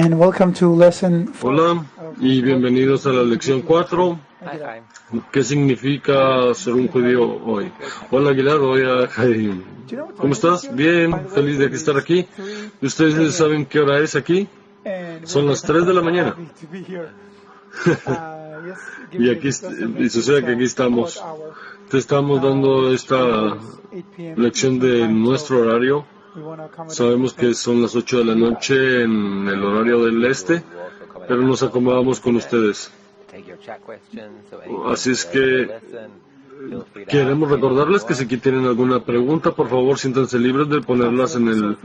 and welcome to lesson 4. Hola y bienvenidos a la lección 4. ¿Qué significa ser un judío hoy? Hola Aguilar, hola Jaime. ¿Cómo estás? Bien, feliz de estar aquí. ¿Ustedes saben qué hora es aquí? Son las 3 de la mañana. Y aquí y sucede que aquí estamos. Te estamos dando esta lección de nuestro horario. Sabemos que son las 8 de la noche en el horario del este, pero nos acomodamos con ustedes. Así es que queremos recordarles que si tienen alguna pregunta, por favor, siéntanse libres de ponerlas en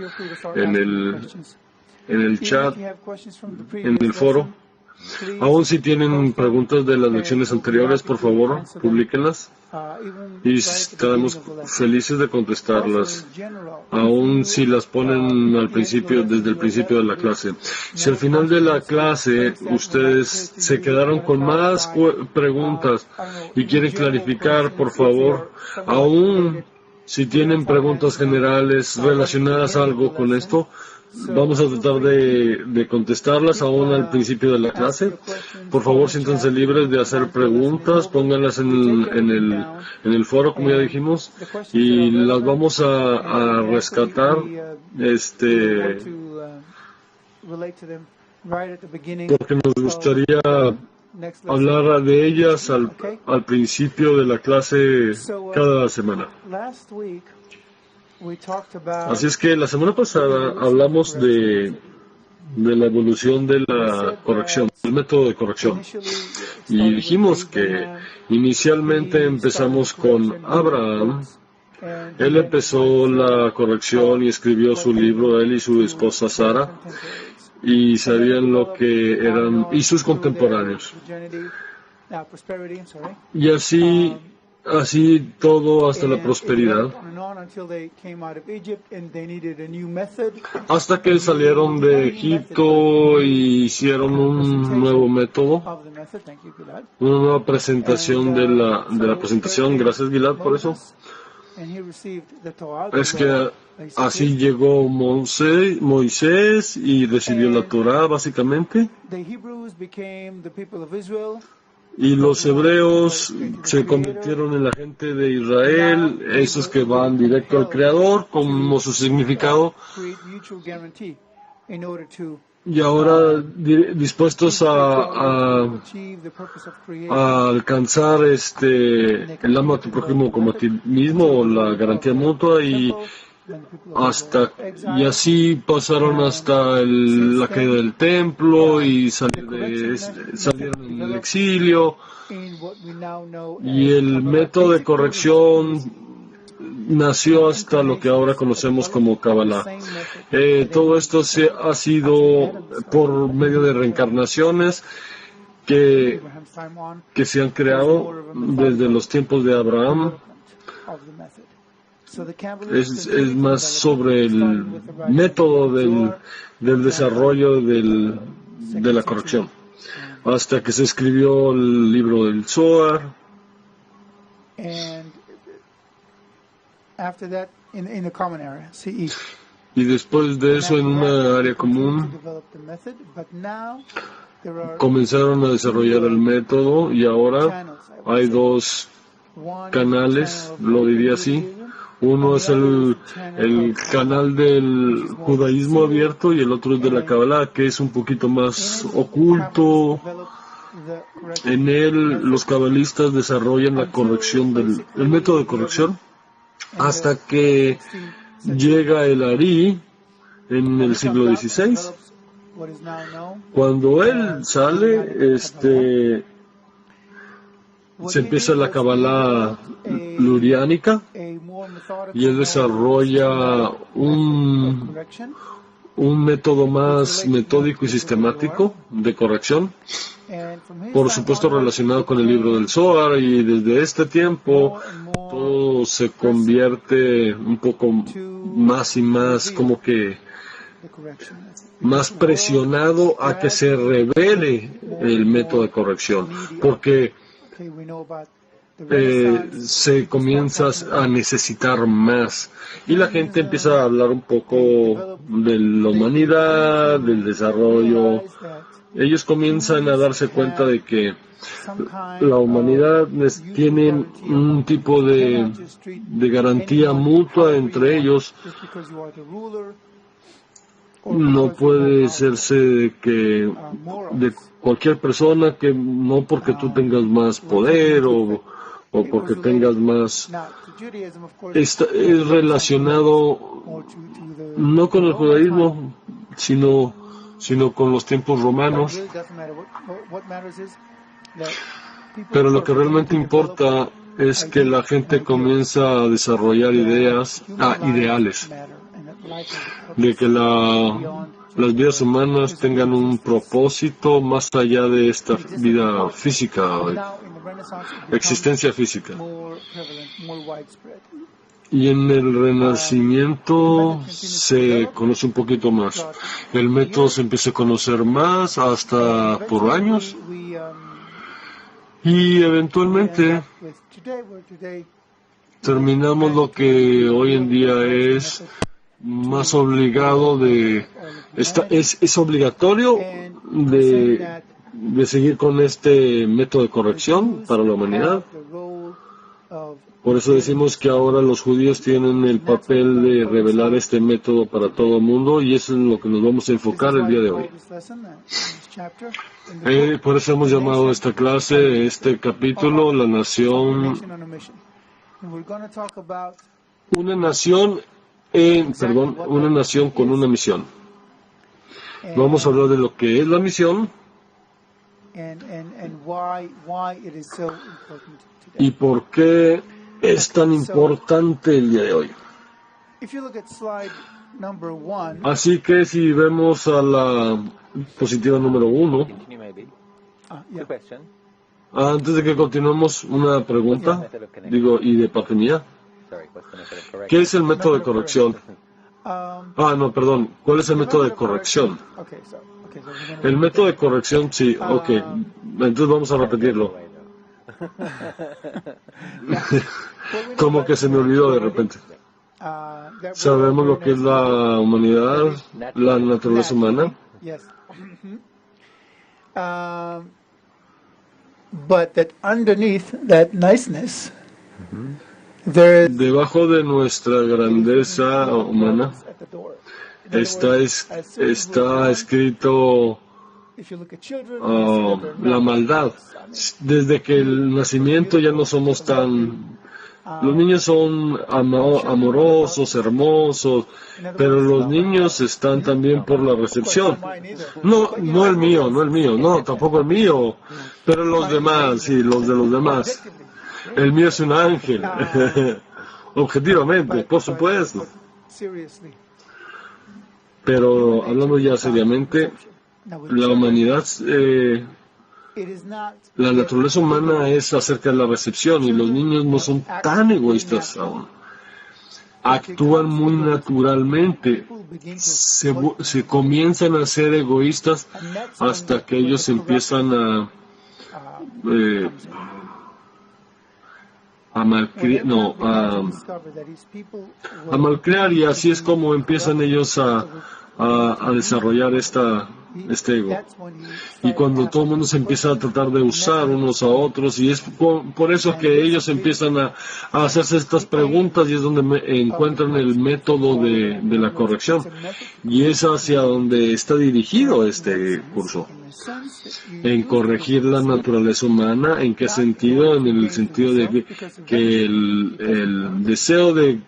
el chat, en el foro. Aún si tienen preguntas de las lecciones anteriores, por favor, publíquenlas y estaremos felices de contestarlas, aún si las ponen al principio, desde el principio de la clase. Si al final de la clase ustedes se quedaron con más preguntas y quieren clarificar, por favor, aún si tienen preguntas generales relacionadas a algo con esto, vamos a tratar de contestarlas aún al principio de la clase. Por favor, siéntanse libres de hacer preguntas, pónganlas en el foro, como ya dijimos, y las vamos a rescatar, porque nos gustaría hablar de ellas al principio de la clase cada semana. Así es que la semana pasada hablamos de la evolución de la corrección, del método de corrección. Y dijimos que inicialmente empezamos con Abraham. Él empezó la corrección y escribió su libro, él y su esposa Sara, y sabían lo que eran, y sus contemporáneos. Y así todo hasta la prosperidad, hasta que salieron de Egipto y hicieron un nuevo método, una nueva presentación de la presentación. Gracias, Gilad, por eso. Es que así llegó Moisés y recibió la Torá, básicamente. Y los hebreos se convirtieron en la gente de Israel, esos que van directo al Creador, como su significado, y ahora dispuestos a alcanzar el ama a tu prójimo como a ti mismo, o la garantía mutua, y así pasaron hasta la caída del templo y salieron en el exilio, y el método de corrección nació hasta lo que ahora conocemos como Kabbalah. Todo esto ha sido por medio de reencarnaciones que se han creado desde los tiempos de Abraham. Es más sobre el método del desarrollo de la corrección, hasta que se escribió el libro del Zohar. Y después de eso, en una área común, comenzaron a desarrollar el método, y ahora hay dos canales, lo diría así. Uno es el canal del judaísmo abierto y el otro es de la Kabbalah, que es un poquito más oculto. En él los cabalistas desarrollan la corrección el método de corrección hasta que llega el Ari en el siglo XVI. Cuando él sale, se empieza la Kabbalah luriánica, y él desarrolla un método más metódico y sistemático de corrección, por supuesto relacionado con el libro del Zohar, y desde este tiempo todo se convierte un poco más y más como que más presionado a que se revele el método de corrección, porque se comienza a necesitar más. Y la gente empieza a hablar un poco de la humanidad, del desarrollo. Ellos comienzan a darse cuenta de que la humanidad tiene un tipo de garantía mutua entre ellos. No puede serse de cualquier persona que no porque tú tengas más poder o porque tengas más. Es relacionado no con el judaísmo, sino con los tiempos romanos. Pero lo que realmente importa es que la gente comienza a desarrollar ideales, de que las vidas humanas tengan un propósito más allá de esta vida física, existencia física. Y en el Renacimiento se conoce un poquito más. El método se empieza a conocer más hasta por años. Y eventualmente terminamos lo que hoy en día es más obligado es obligatorio de seguir con este método de corrección para la humanidad. Por eso decimos que ahora los judíos tienen el papel de revelar este método para todo el mundo, y eso es en lo que nos vamos a enfocar el día de hoy. Por eso hemos llamado esta clase, este capítulo, la nación, una nación con una misión. Vamos a hablar de lo que es la misión y por qué es tan importante el día de hoy. Así que si vemos a la diapositiva número 1, antes de que continuemos, una pregunta, y de parte mía. ¿Qué es el método de corrección? ¿Cuál es el método de corrección? El método de corrección, sí, entonces vamos a repetirlo. Como que se me olvidó de repente. Sabemos lo que es la humanidad, la naturaleza humana. But that underneath that niceness, debajo de nuestra grandeza humana está escrito la maldad. Desde que el nacimiento ya no somos tan. Los niños son amorosos, hermosos, pero los niños están también por la recepción. No el mío, tampoco el mío, pero los demás, sí, los de los demás. El mío es un ángel, objetivamente, por supuesto. Pero hablando ya seriamente, la humanidad, la naturaleza humana es acerca de la recepción, y los niños no son tan egoístas aún. Actúan muy naturalmente, se comienzan a ser egoístas hasta que ellos empiezan a malcriar, y así es como empiezan ellos a desarrollar este ego. Y cuando todo el mundo se empieza a tratar de usar unos a otros, y es por eso que ellos empiezan a hacerse estas preguntas, y es donde encuentran el método de la corrección, y es hacia donde está dirigido este curso, en corregir la naturaleza humana. ¿En qué sentido? En el sentido de que el deseo de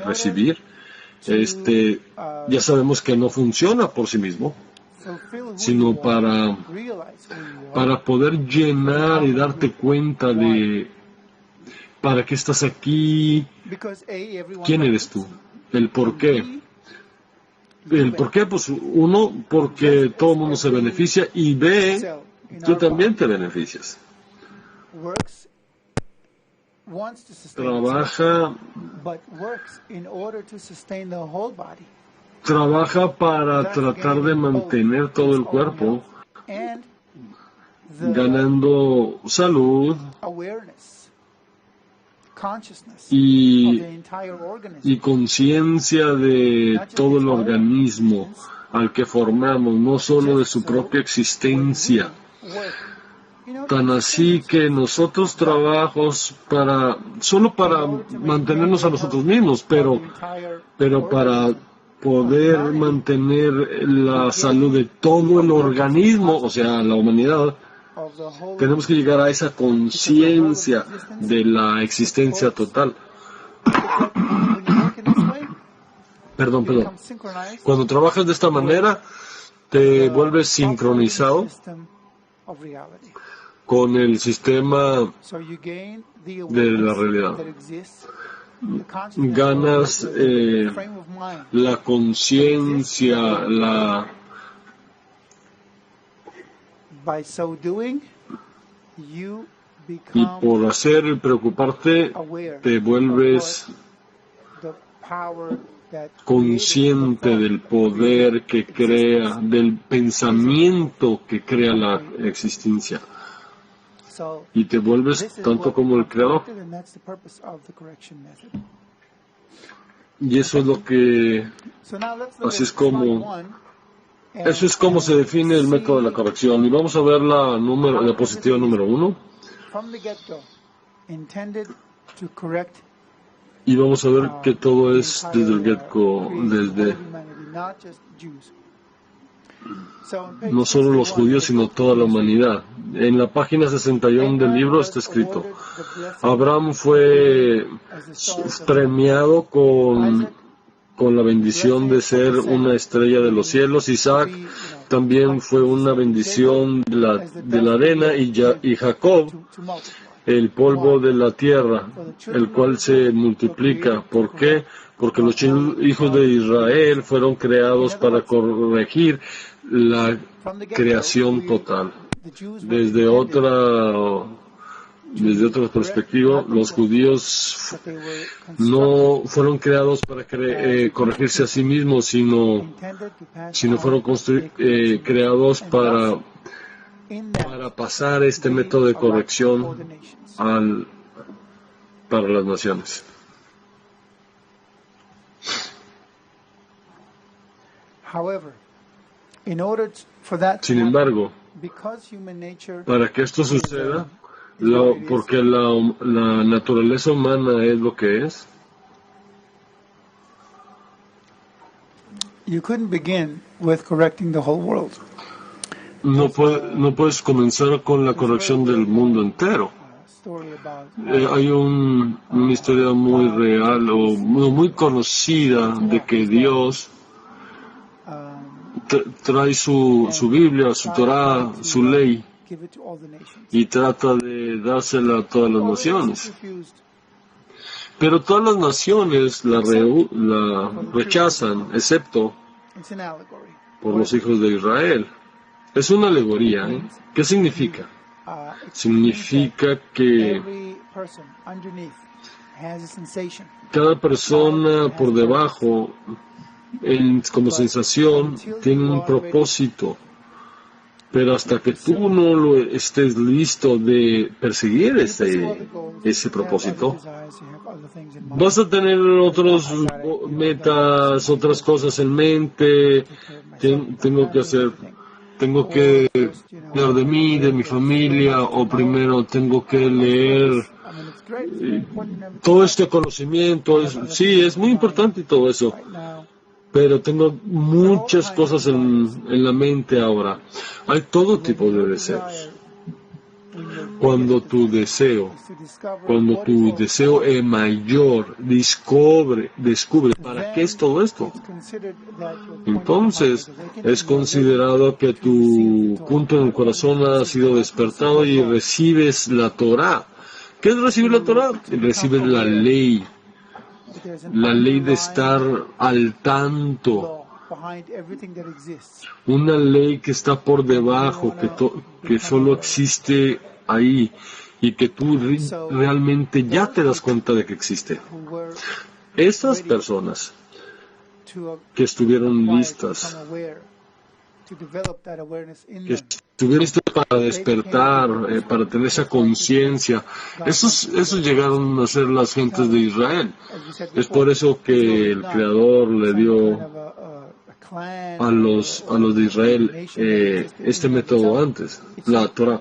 recibir, ya sabemos que no funciona por sí mismo, sino para poder llenar y darte cuenta de para qué estás aquí, quién eres tú, el por qué. El por qué, pues uno, porque todo el mundo se beneficia, y B, tú también te beneficias. Trabaja para tratar de mantener todo el cuerpo, ganando salud y conciencia de todo el organismo al que formamos, no solo de su propia existencia. Tan así que nosotros trabajamos solo para mantenernos a nosotros mismos, pero para poder mantener la salud de todo el organismo, o sea, la humanidad, tenemos que llegar a esa conciencia de la existencia total. Perdón. Cuando trabajas de esta manera, te vuelves sincronizado con el sistema de la realidad. Ganas la conciencia, y por hacer el preocuparte, te vuelves consciente del poder que crea, del pensamiento que crea la existencia. Y te vuelves tanto como el creador. Y eso es lo que, eso es como se define el método de la corrección. Y vamos a ver la diapositiva número 1. Y vamos a ver que todo es desde el get-go, no solo los judíos, sino toda la humanidad. En la página 61 del libro está escrito: Abraham fue premiado con la bendición de ser una estrella de los cielos. Isaac también fue una bendición de la arena, y Jacob el polvo de la tierra, el cual se multiplica. ¿Por qué? Porque los hijos de Israel fueron creados para corregir la creación total. Desde otra perspectiva, los judíos no fueron creados para corregirse a sí mismos, sino fueron creados para pasar este método de corrección para las naciones. Sin embargo, para que esto suceda, porque la naturaleza humana es lo que es, no puedes comenzar con la corrección del mundo entero. Hay una historia muy real o muy conocida de que Dios trae su Biblia, su Torah, su ley, y trata de dársela a todas las naciones. Pero todas las naciones la rechazan, excepto por los hijos de Israel. Es una alegoría, ¿eh? ¿Qué significa? Significa que cada persona por debajo, como sensación, tiene un propósito. Pero hasta que tú no estés listo de perseguir ese propósito, vas a tener otras metas, otras cosas en mente. Tengo que leer de mí, de mi familia, o primero tengo que leer todo este conocimiento. Sí, es muy importante todo eso, pero tengo muchas cosas en la mente ahora. Hay todo tipo de deseos. Cuando tu deseo es mayor, descubre para qué es todo esto. Entonces, es considerado que tu punto en el corazón ha sido despertado y recibes la Torah. ¿Qué es recibir la Torah? Recibes la ley de estar al tanto. Una ley que está por debajo, que solo existe ahí, y que tú realmente ya te das cuenta de que existe. Estas personas que estuvieron listas, para despertar, para tener esa conciencia. Esos llegaron a ser las gentes de Israel. Es por eso que el Creador le dio a los de Israel este método antes, la Torah.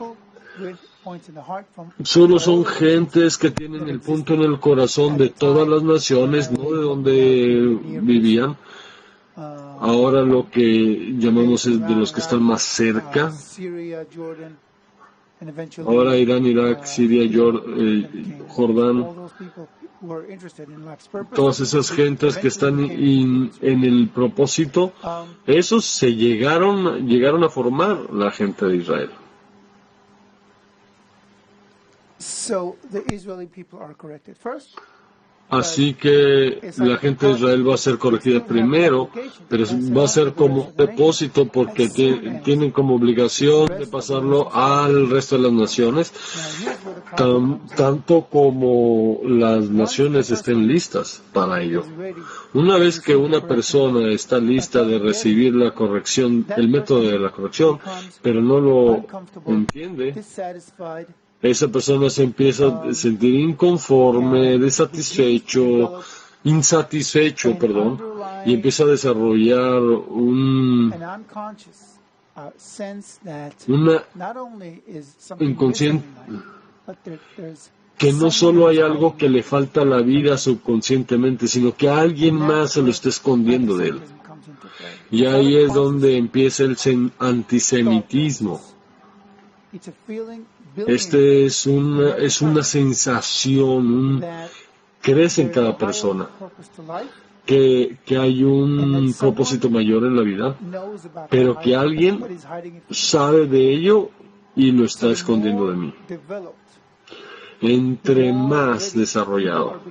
Solo son gentes que tienen el punto en el corazón de todas las naciones, no de donde vivían. Ahora lo que llamamos es de los que están más cerca. Ahora Irán, Irak, Siria, Jordán. Todas esas gentes que están en el propósito, esos se llegaron a formar la gente de Israel. Así que la gente de Israel va a ser corregida primero, pero va a ser como un depósito porque tienen como obligación de pasarlo al resto de las naciones, tanto como las naciones estén listas para ello. Una vez que una persona está lista de recibir la corrección, el método de la corrección, pero no lo entiende, esa persona se empieza a sentir insatisfecho, y empieza a desarrollar una inconsciente, que no solo hay algo que le falta a la vida subconscientemente, sino que alguien más se lo está escondiendo de él. Y ahí es donde empieza el antisemitismo. Este es una sensación, crece en cada persona, que hay un propósito mayor en la vida, pero que alguien sabe de ello y lo está escondiendo de mí. Entre más desarrollado,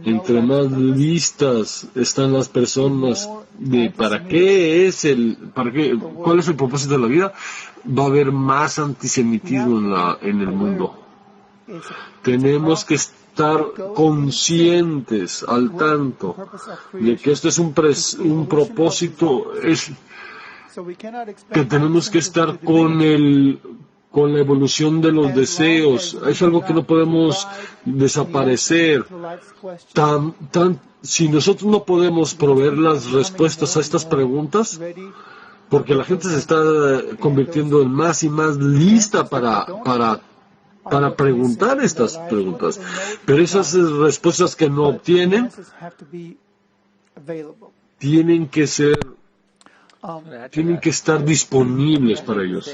entre más listas están las personas de cuál es el propósito de la vida, va a haber más antisemitismo en el mundo. Tenemos que estar conscientes, al tanto, de que esto es un propósito, que tenemos que estar con la evolución de los deseos. Es algo que no podemos desaparecer. Si nosotros no podemos proveer las respuestas a estas preguntas, porque la gente se está convirtiendo en más y más lista para preguntar estas preguntas, pero esas respuestas que no obtienen tienen que estar disponibles para ellos.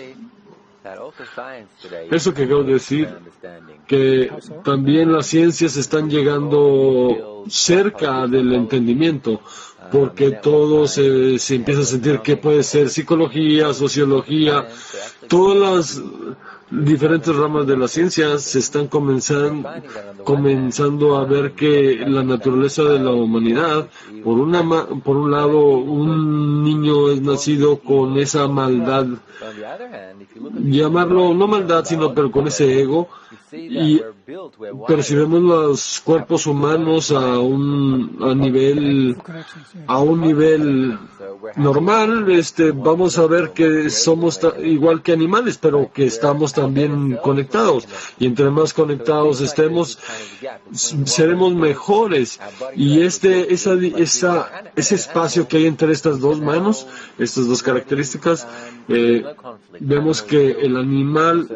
Eso que acabo de decir, que también las ciencias están llegando cerca del entendimiento, porque todo se empieza a sentir que puede ser psicología, sociología, todas las diferentes ramas de la ciencia se están comenzando a ver que la naturaleza de la humanidad, por un lado, un niño es nacido con esa maldad, llamarlo no maldad, pero con ese ego, pero si vemos los cuerpos humanos a un nivel normal, vamos a ver que somos igual que animales, pero que estamos también conectados, y entre más conectados estemos, seremos mejores. Y ese espacio que hay entre estas dos manos, estas dos características, vemos que el animal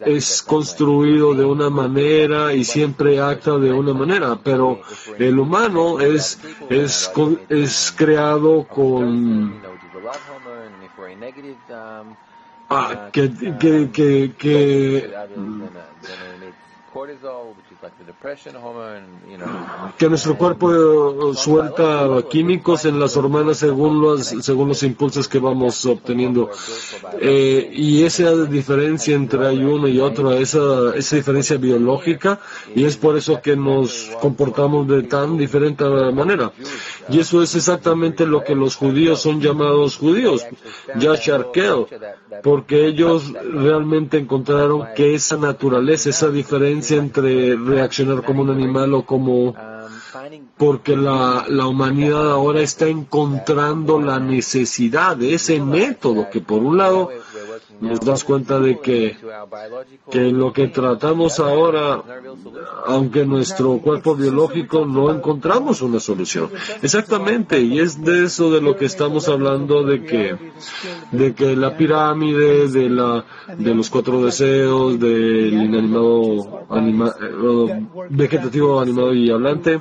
es construido de una manera y siempre acta de una manera, pero el humano es creado con que nuestro cuerpo suelta químicos en las hormonas según los impulsos que vamos obteniendo, y esa diferencia entre uno y otro, esa diferencia biológica, y es por eso que nos comportamos de tan diferente manera. Y eso es exactamente lo que los judíos son llamados judíos, Yashar Kel, porque ellos realmente encontraron que esa naturaleza, esa diferencia entre reaccionar como un animal o como... porque la humanidad ahora está encontrando la necesidad de ese método que por un lado nos das cuenta de que lo que tratamos ahora, aunque nuestro cuerpo biológico no encontramos una solución. Exactamente, y es de eso de lo que estamos hablando, de que la pirámide, de los 4 deseos, del inanimado, vegetativo, animado y hablante,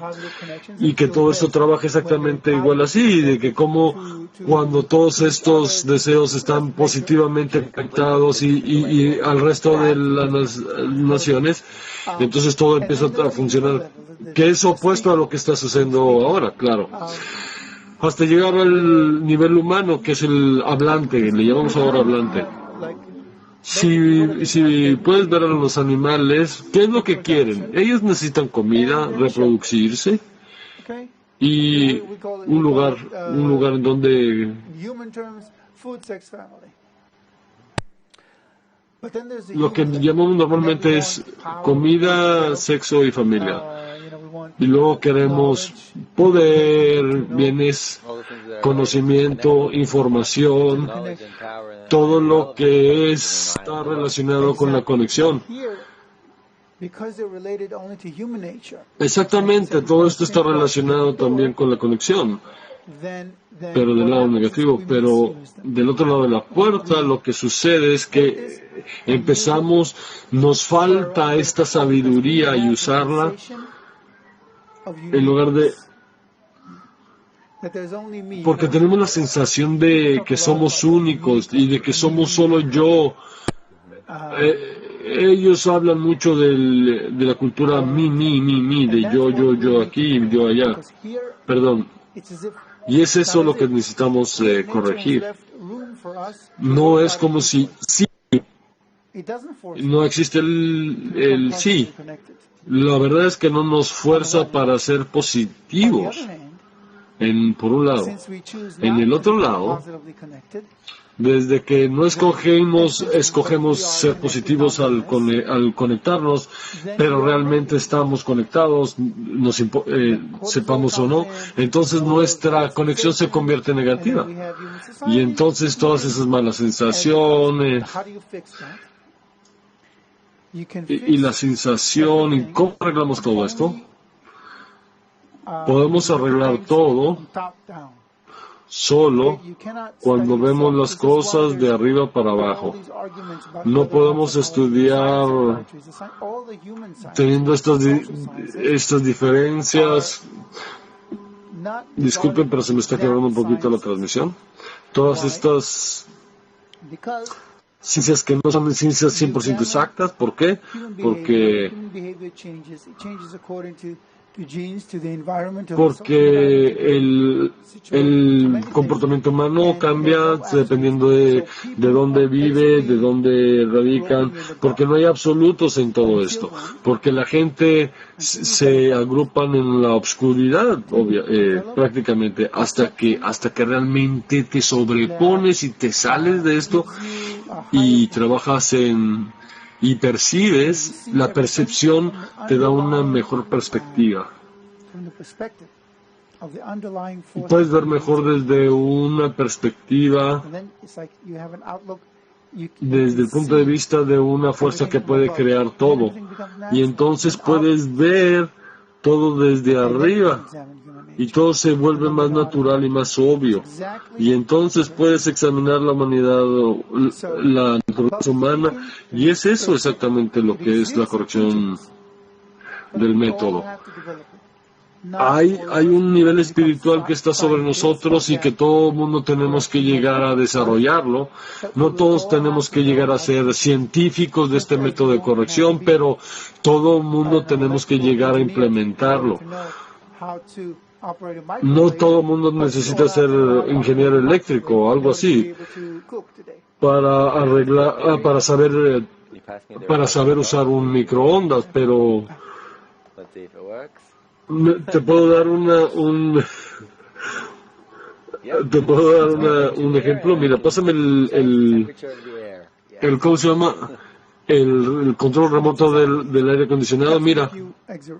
y que todo esto trabaja exactamente igual así, de que como cuando todos estos deseos están positivamente conectados y al resto de las naciones, entonces todo empieza a funcionar, que es opuesto a lo que está sucediendo ahora, claro. Hasta llegar al nivel humano, que es el hablante, le llamamos ahora hablante. Si puedes ver a los animales, ¿qué es lo que quieren? Ellos necesitan comida, reproducirse y un lugar en donde lo que llamamos normalmente es comida, sexo y familia. Y luego queremos poder, bienes, conocimiento, información, todo lo que está relacionado con la conexión. Exactamente, todo esto está relacionado también con la conexión, pero del lado negativo. Pero del otro lado de la puerta lo que sucede es que nos falta esta sabiduría y usarla en lugar de... Porque tenemos la sensación de que somos únicos y de que somos solo yo. Ellos hablan mucho de la cultura mi, de yo aquí y yo allá. Perdón. Y es eso lo que necesitamos corregir. No es como si sí. No existe el sí. La verdad es que no nos fuerza para ser positivos, por un lado. En el otro lado, desde que no escogemos ser positivos al conectarnos, pero realmente estamos conectados, sepamos o no, entonces nuestra conexión se convierte en negativa. Y entonces todas esas malas sensaciones y la sensación, ¿y cómo arreglamos todo esto? Podemos arreglar todo solo cuando vemos las cosas de arriba para abajo. No podemos estudiar teniendo estas diferencias. Disculpen, pero se me está quebrando un poquito la transmisión. Todas estas ciencias que no son ciencias 100% exactas. ¿Por qué? Porque el comportamiento humano cambia dependiendo de dónde vive, de dónde radican, porque no hay absolutos en todo esto, porque la gente se agrupan en la oscuridad, prácticamente, hasta que realmente te sobrepones y te sales de esto y trabajas y percibes, la percepción te da una mejor perspectiva. Puedes ver mejor desde una perspectiva, desde el punto de vista de una fuerza que puede crear todo. Y entonces puedes ver todo desde arriba. Y todo se vuelve más natural y más obvio. Y entonces puedes examinar la humanidad, la naturaleza humana, y es eso exactamente lo que es la corrección del método. Hay un nivel espiritual que está sobre nosotros y que todo el mundo tenemos que llegar a desarrollarlo. No todos tenemos que llegar a ser científicos de este método de corrección, pero todo el mundo tenemos que llegar a implementarlo. No todo el mundo necesita ser ingeniero eléctrico o algo así para saber usar un microondas, pero te puedo dar un ejemplo. Mira, pásame ¿cómo se llama? El control remoto del aire acondicionado. Mira,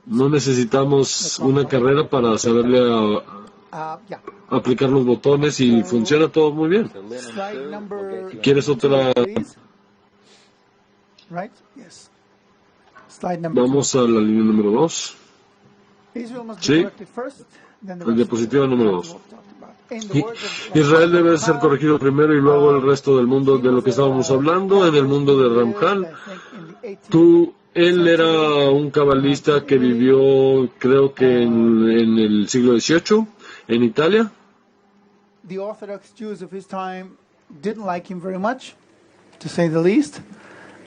no necesitamos una carrera para saberle aplicar los botones y funciona todo muy bien. ¿Quieres otra? Vamos a la línea número 2. Sí, el diapositiva número 2. Israel debe ser corregido primero y luego el resto del mundo, de lo que estábamos hablando, en el mundo de Ramjal. Él era un cabalista que vivió, creo que en el siglo XVIII, en Italia. The Orthodox Jews of his time didn't like him very much, to say the least.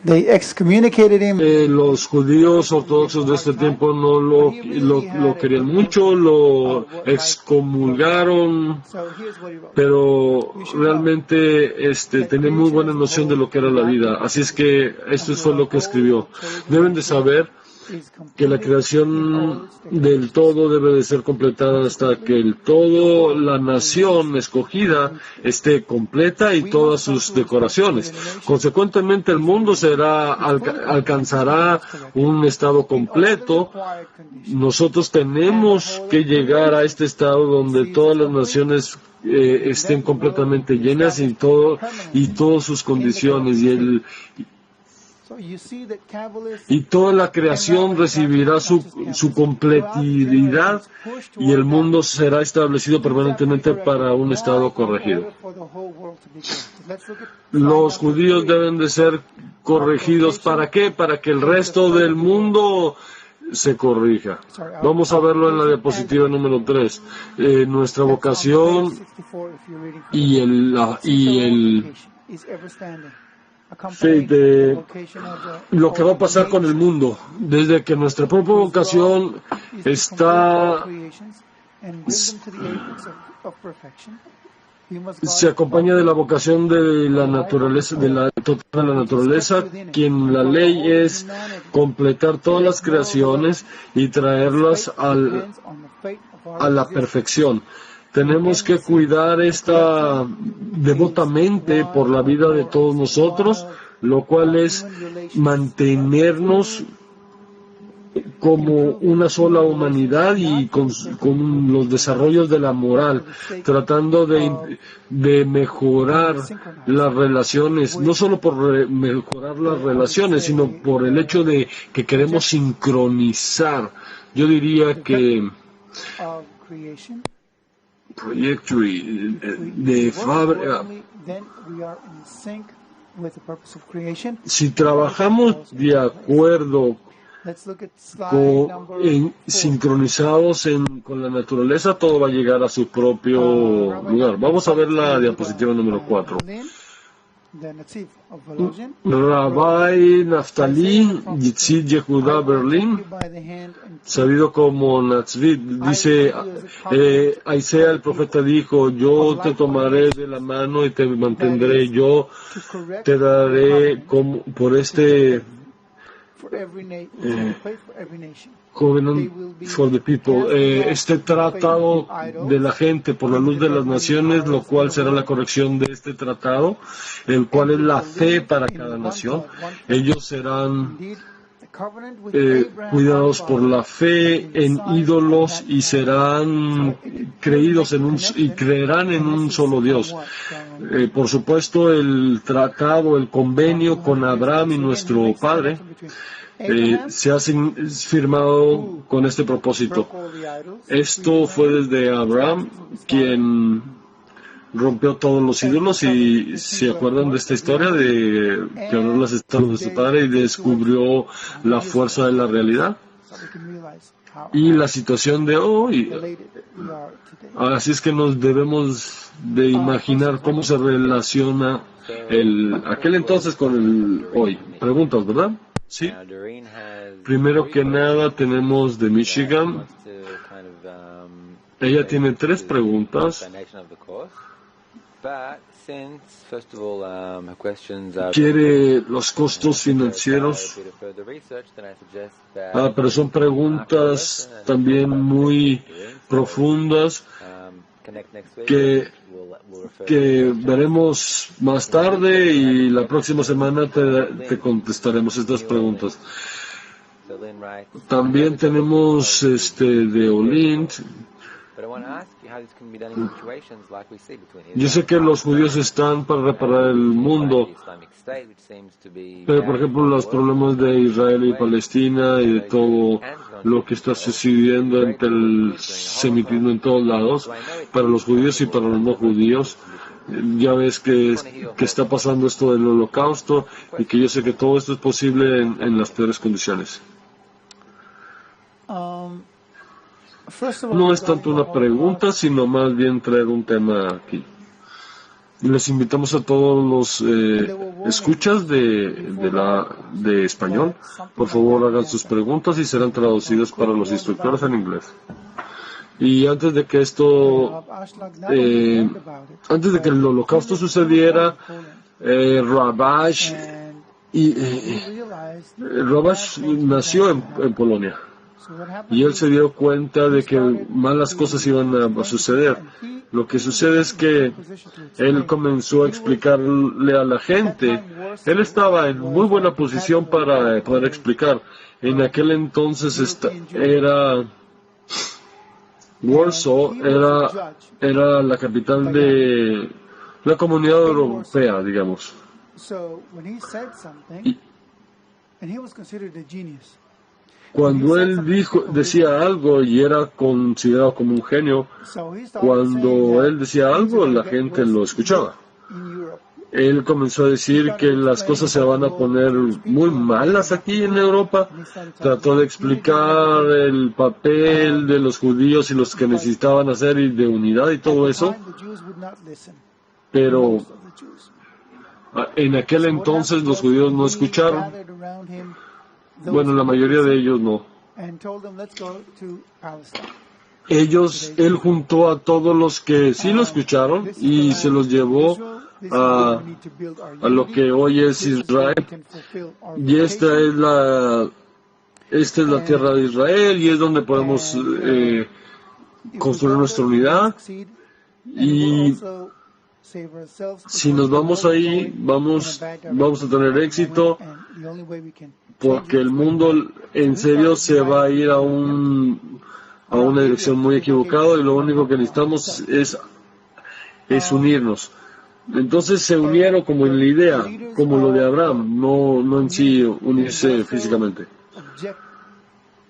They excommunicated him. Los judíos ortodoxos de este tiempo no lo querían mucho, lo excomulgaron, pero realmente tenía muy buena noción de lo que era la vida. Así es que esto fue lo que escribió. Deben de saber que la creación del todo debe de ser completada hasta que el todo, la nación escogida, esté completa y todas sus decoraciones. Consecuentemente, el mundo alcanzará un estado completo. Nosotros tenemos que llegar a este estado donde todas las naciones estén completamente llenas y todas sus condiciones y toda la creación recibirá su completidad y el mundo será establecido permanentemente para un estado corregido. Los judíos deben de ser corregidos. ¿Para qué? Para que el resto del mundo se corrija. Vamos a verlo en la diapositiva número 3. Nuestra vocación y de lo que va a pasar con el mundo, desde que nuestra propia vocación se acompaña de la vocación de la naturaleza, de la naturaleza, quien la ley es completar todas las creaciones y traerlas a la perfección. Tenemos que cuidar devotamente por la vida de todos nosotros, lo cual es mantenernos como una sola humanidad y con los desarrollos de la moral, tratando de mejorar las relaciones, no solo por mejorar las relaciones, sino por el hecho de que queremos sincronizar. Yo diría que trajectory de fábrica. Si trabajamos de acuerdo sincronizados con la naturaleza, todo va a llegar a su propio lugar. Vamos a ver la diapositiva número 4. Rabbi Naftali Yitzhak Yehuda Berlin, sabido como Natzvit, dice, Isaías el profeta dijo, yo te tomaré de la mano y te mantendré, yo te daré por Covenant for the People, este tratado de la gente por la luz de las naciones, lo cual será la corrección de este tratado, el cual es la fe para cada nación. Ellos serán cuidados por la fe en ídolos y serán creídos y creerán en un solo Dios. Por supuesto, el tratado, el convenio con Abraham y nuestro padre se ha firmado con este propósito. Esto fue desde Abraham, quien rompió todos los ídolos, y se acuerdan de esta historia de que abrió las estatuas de su padre y descubrió la fuerza de la realidad y la situación de hoy. Así es que nos debemos de imaginar cómo se relaciona aquel entonces con el hoy. Preguntas, ¿verdad? Sí. Primero que nada tenemos de Michigan. Ella tiene 3 preguntas. Quiere los costos financieros, pero son preguntas también muy profundas que veremos más tarde, y la próxima semana te contestaremos estas preguntas. También tenemos de Olint. Yo sé que los judíos están para reparar el mundo, pero por ejemplo los problemas de Israel y Palestina y de todo lo que está sucediendo entre el semitismo en todos lados, para los judíos y para los no judíos, ya ves que está pasando esto del holocausto y que yo sé que todo esto es posible en las peores condiciones. No es tanto una pregunta, sino más bien traer un tema aquí. Les invitamos a todos los escuchas de español. Por favor, hagan sus preguntas y serán traducidas para los instructores en inglés. Y antes de que antes de que el holocausto sucediera, Rabash nació en Polonia. Y él se dio cuenta de que malas cosas iban a suceder. Lo que sucede es que él comenzó a explicarle a la gente. Él estaba en muy buena posición para poder explicar. En aquel entonces era Warsaw, era la capital de la comunidad europea, digamos. Cuando él decía algo y era considerado como un genio, cuando él decía algo, la gente lo escuchaba. Él comenzó a decir que las cosas se van a poner muy malas aquí en Europa. Trató de explicar el papel de los judíos y los que necesitaban hacer y de unidad y todo eso. Pero en aquel entonces los judíos no escucharon. Bueno, la mayoría de ellos no. Él juntó a todos los que sí lo escucharon y se los llevó a lo que hoy es Israel. Y esta es la tierra de Israel y es donde podemos construir nuestra unidad. Y si nos vamos ahí, vamos a tener éxito, porque el mundo en serio se va a ir a una dirección muy equivocada y lo único que necesitamos es unirnos. Entonces se unieron como en la idea, como lo de Abraham, no en sí unirse físicamente.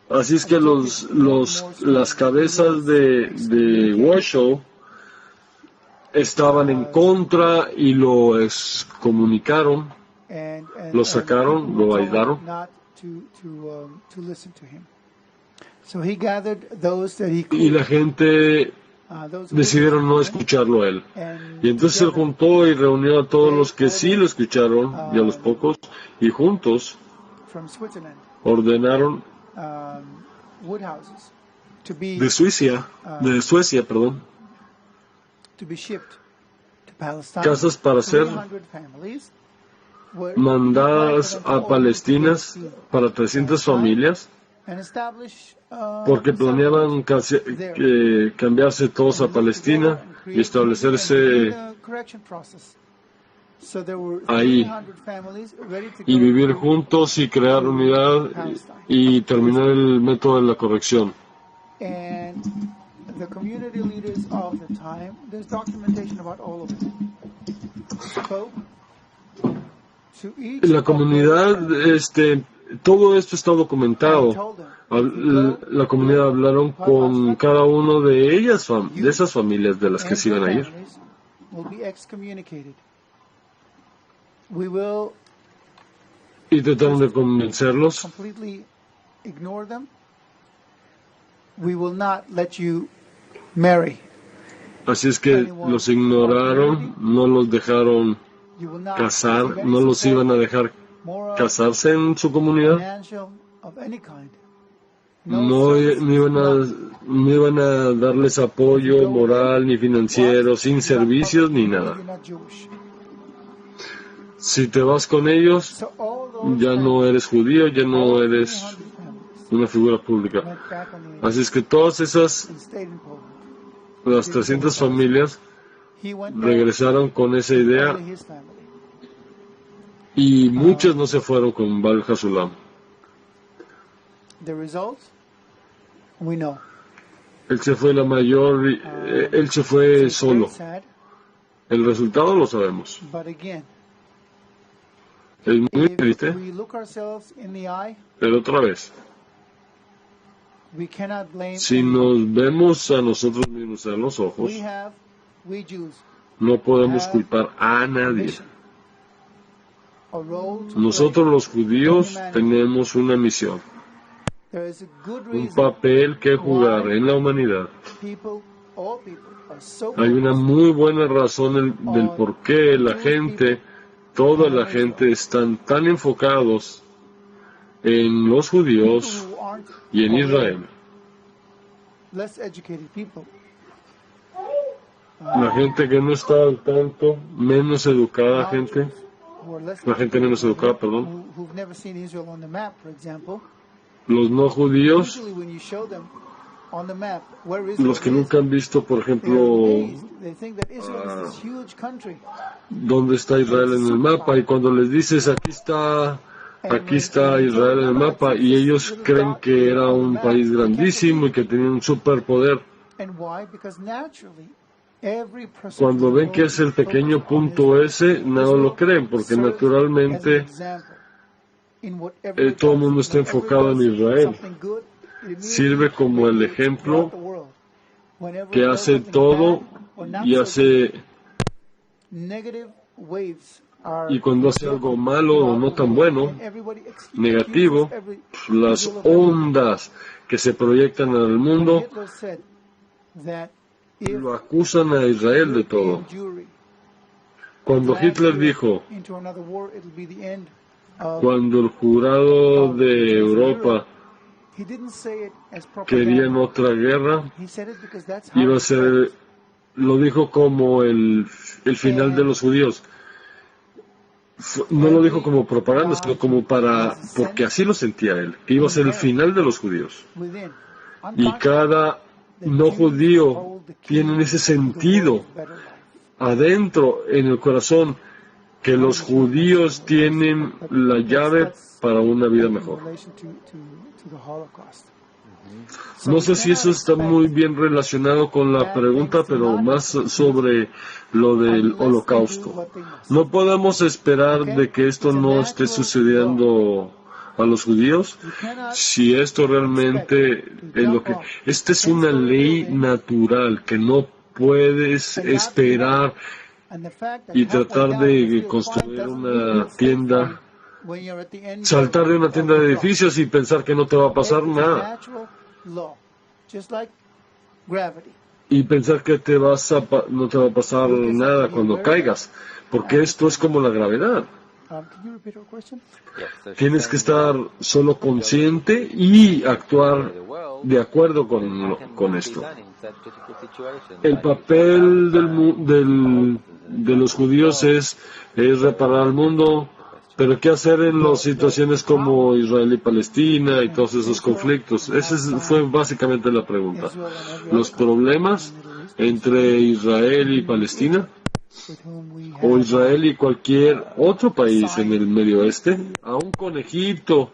Así es que las cabezas de Warsaw estaban en contra y lo excomunicaron, lo sacaron, lo aislaron. Y la gente decidieron no escucharlo a él. Y entonces él juntó y reunió a todos los que sí lo escucharon, y a los pocos, y juntos ordenaron de Suecia, casas para ser mandadas a Palestina para 300 familias, porque planeaban cambiarse todos a Palestina y establecerse ahí y vivir juntos y crear unidad y terminar el método de la corrección. La comunidad, todo esto está documentado. La comunidad hablaron con cada uno de ellas, de esas familias de las que se iban a ir. Y trataron de convencerlos. Así es que los ignoraron, no los dejaron casar, no los iban a dejar casarse en su comunidad. No iban a darles apoyo moral ni financiero, sin servicios ni nada. Si te vas con ellos, ya no eres judío, ya no eres una figura pública. Así es que todas las 300 familias regresaron con esa idea y muchas no se fueron con Baal Hasulam. Él se fue él se fue solo. El resultado lo sabemos. Es muy triste, pero otra vez, si nos vemos a nosotros mismos a los ojos, no podemos culpar a nadie. Nosotros los judíos tenemos una misión, un papel que jugar en la humanidad. Hay una muy buena razón del por qué toda la gente están tan enfocados en los judíos y en Israel. La gente que no está al tanto, la gente menos educada, perdón. Los no judíos, los que nunca han visto, por ejemplo, dónde está Israel en el mapa, y cuando les dices aquí está Israel en el mapa, y ellos creen que era un país grandísimo y que tenía un superpoder. Cuando ven que es el pequeño punto ese, no lo creen, porque naturalmente todo el mundo está enfocado en Israel. Sirve como el ejemplo que hace todo y cuando hace algo malo o no tan bueno, negativo, las ondas que se proyectan al mundo lo acusan a Israel de todo. Cuando Hitler dijo, cuando el jurado de Europa querían otra guerra, lo dijo como el final de los judíos. No lo dijo como propaganda, sino porque así lo sentía él, que iba a ser el final de los judíos. Y cada no judío tiene ese sentido adentro, en el corazón, que los judíos tienen la llave para una vida mejor. No sé si eso está muy bien relacionado con la pregunta, pero más sobre lo del holocausto. No podemos esperar de que esto no esté sucediendo a los judíos si esto realmente es lo que... Esta es una ley natural que no puedes esperar y tratar de construir una tienda, saltar de una tienda de edificios y pensar que no te va a pasar nada. Y pensar que no te va a pasar nada cuando caigas, porque esto es como la gravedad. Tienes que estar solo consciente y actuar de acuerdo con esto. El papel de los judíos es reparar el mundo, pero ¿qué hacer en las situaciones como Israel y Palestina y todos esos conflictos? Esa fue básicamente la pregunta. Los problemas entre Israel y Palestina, o Israel y cualquier otro país en el Medio Oeste, aún con Egipto.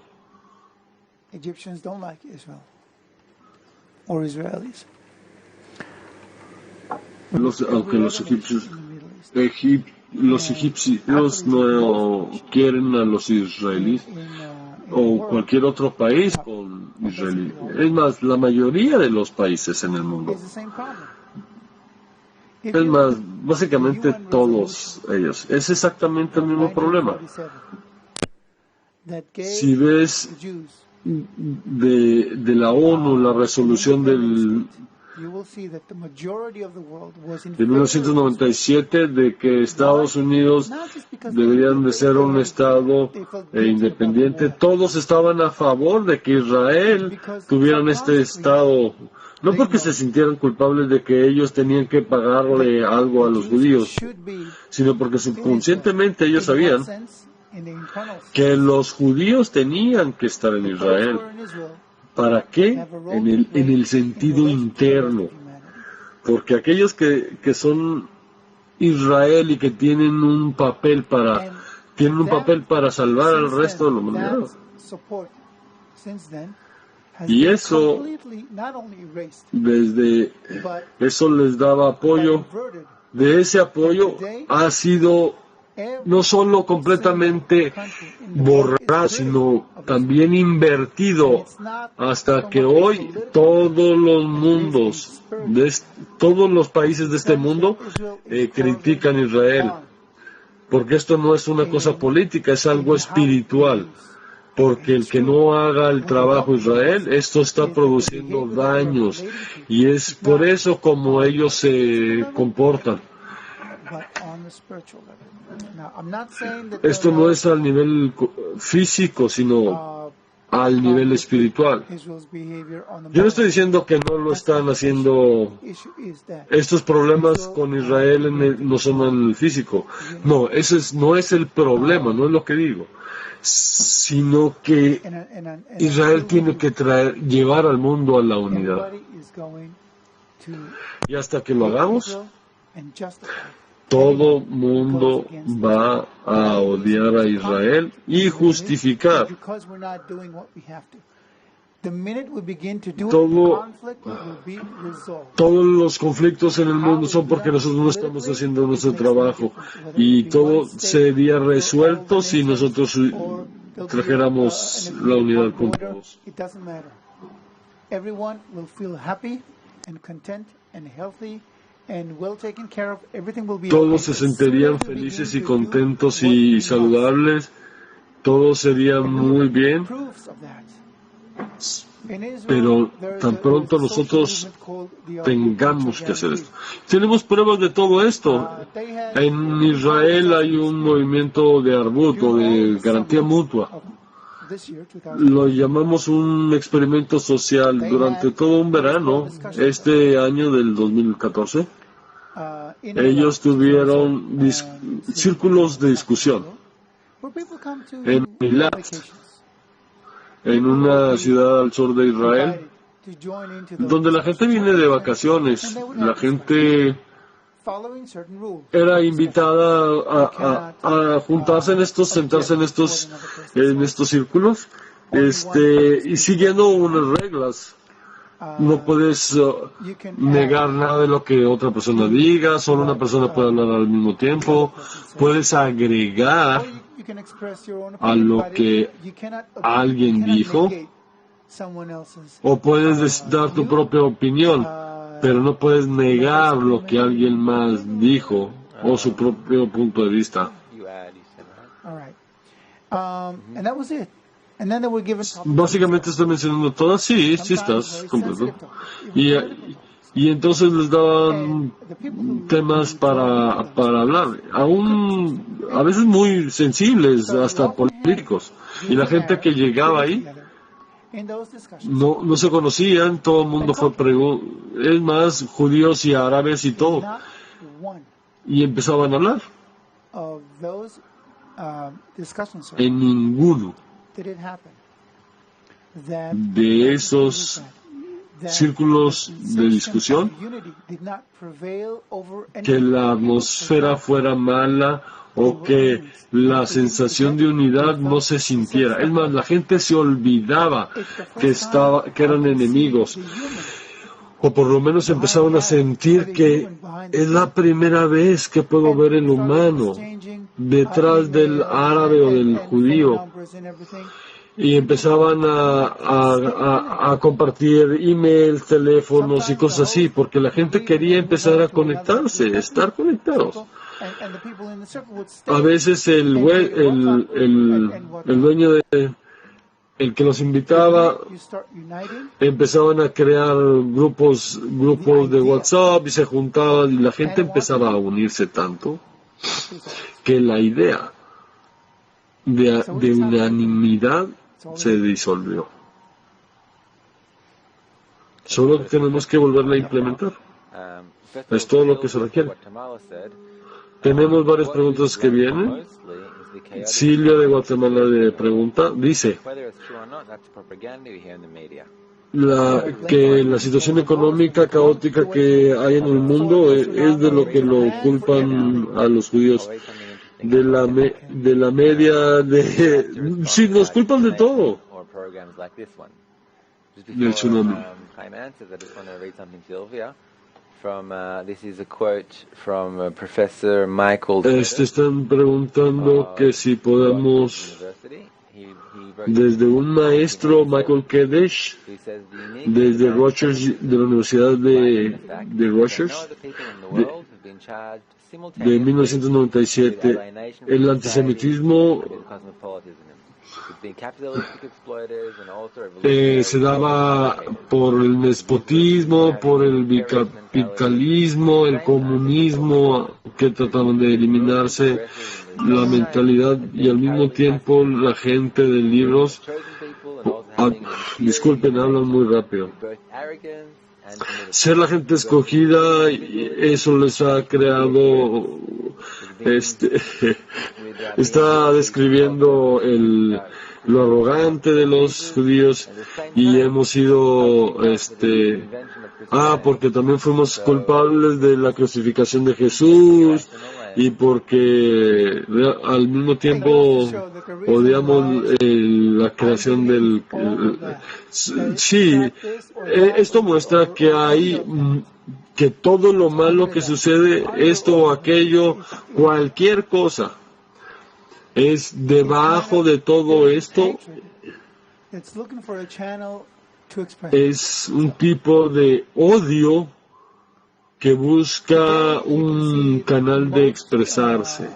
Aunque los egipcios no quieren a los israelíes o cualquier otro país con Israel. Es más, la mayoría de los países en el mundo. Es más, básicamente todos ellos. Es exactamente el mismo problema. Si ves de la ONU la resolución de 1997 de que Estados Unidos deberían de ser un Estado independiente, todos estaban a favor de que Israel tuviera este Estado, no porque se sintieran culpables de que ellos tenían que pagarle algo a los judíos, sino porque subconscientemente ellos sabían que los judíos tenían que estar en Israel. ¿Para qué? En el sentido interno. Porque aquellos que son Israel y que tienen un papel para salvar al resto de la humanidad. Y eso, desde eso les daba apoyo. De ese apoyo ha sido no solo completamente borrado, sino también invertido, hasta que hoy todos los mundos, todos los países de este mundo critican a Israel, porque esto no es una cosa política, es algo espiritual. Porque el que no haga el trabajo Israel, esto está produciendo daños, y es por eso como ellos se comportan. Esto no es al nivel físico, sino al nivel espiritual. Yo no estoy diciendo que no lo están haciendo. Estos problemas con Israel no son en el físico. No, no es el problema, no es lo que digo. Sino que Israel tiene que llevar al mundo a la unidad. Y hasta que lo hagamos, todo mundo va a odiar a Israel y justificar. Todos los conflictos en el mundo son porque nosotros no estamos haciendo nuestro trabajo, y todo sería resuelto si nosotros trajéramos la unidad con todos. Todos se sentirían felices y contentos y saludables, todo sería muy bien. Pero tan pronto nosotros tengamos que hacer esto. Tenemos pruebas de todo esto. En Israel hay un movimiento de arbut, o de garantía mutua. Lo llamamos un experimento social durante todo un verano, este año del 2014. Ellos tuvieron círculos de discusión en Milat, en una ciudad al sur de Israel, donde la gente viene de vacaciones. La gente era invitada a juntarse sentarse en estos círculos, y siguiendo unas reglas. No puedes negar nada de lo que otra persona diga, solo una persona puede hablar al mismo tiempo. Puedes agregar a lo que alguien dijo, o puedes dar tu propia opinión, pero no puedes negar lo que alguien más dijo o su propio punto de vista. Básicamente estoy mencionando todas. Sí estás completo. Y entonces les daban temas para hablar, aún a veces muy sensibles, hasta políticos. Y la gente que llegaba ahí no se conocían, todo el mundo fue es más, judíos y árabes y todo. Y empezaban a hablar. En ninguno de esos círculos de discusión que la atmósfera fuera mala o que la sensación de unidad no se sintiera. Es más, la gente se olvidaba que eran enemigos, o por lo menos empezaban a sentir que es la primera vez que puedo ver el humano detrás del árabe o del judío. Y empezaban a compartir emails, teléfonos y cosas así, porque la gente quería empezar a conectarse, estar conectados. A veces el dueño el que los invitaba, empezaban a crear grupos de WhatsApp y se juntaban, y la gente empezaba a unirse tanto que la idea de unanimidad se disolvió. Solo tenemos que volverla a implementar. Es todo lo que se requiere. Tenemos varias preguntas que vienen. Silvia de Guatemala dice que la situación económica caótica que hay en el mundo es de lo que lo culpan a los judíos. De la media sí, nos culpan de todo. del tsunami. Jaime answers, I just want to read something, Sylvia. This is a quote from Professor Michael. Están preguntando que si podemos, desde un maestro, Michael Kedesh, desde Rutgers, de la Universidad de Rutgers, de 1997, el antisemitismo se daba por el despotismo, por el bicapitalismo, el comunismo, que trataban de eliminarse la mentalidad, y al mismo tiempo la gente de libros, disculpen, hablan muy rápido. Ser la gente escogida, eso les ha creado, está describiendo lo arrogante de los judíos, y hemos sido, porque también fuimos culpables de la crucificación de Jesús, y porque al mismo tiempo odiamos la creación del... Sí, esto muestra que todo lo malo que sucede, esto o aquello, cualquier cosa, es debajo de todo esto, es un tipo de odio que busca un canal de expresarse.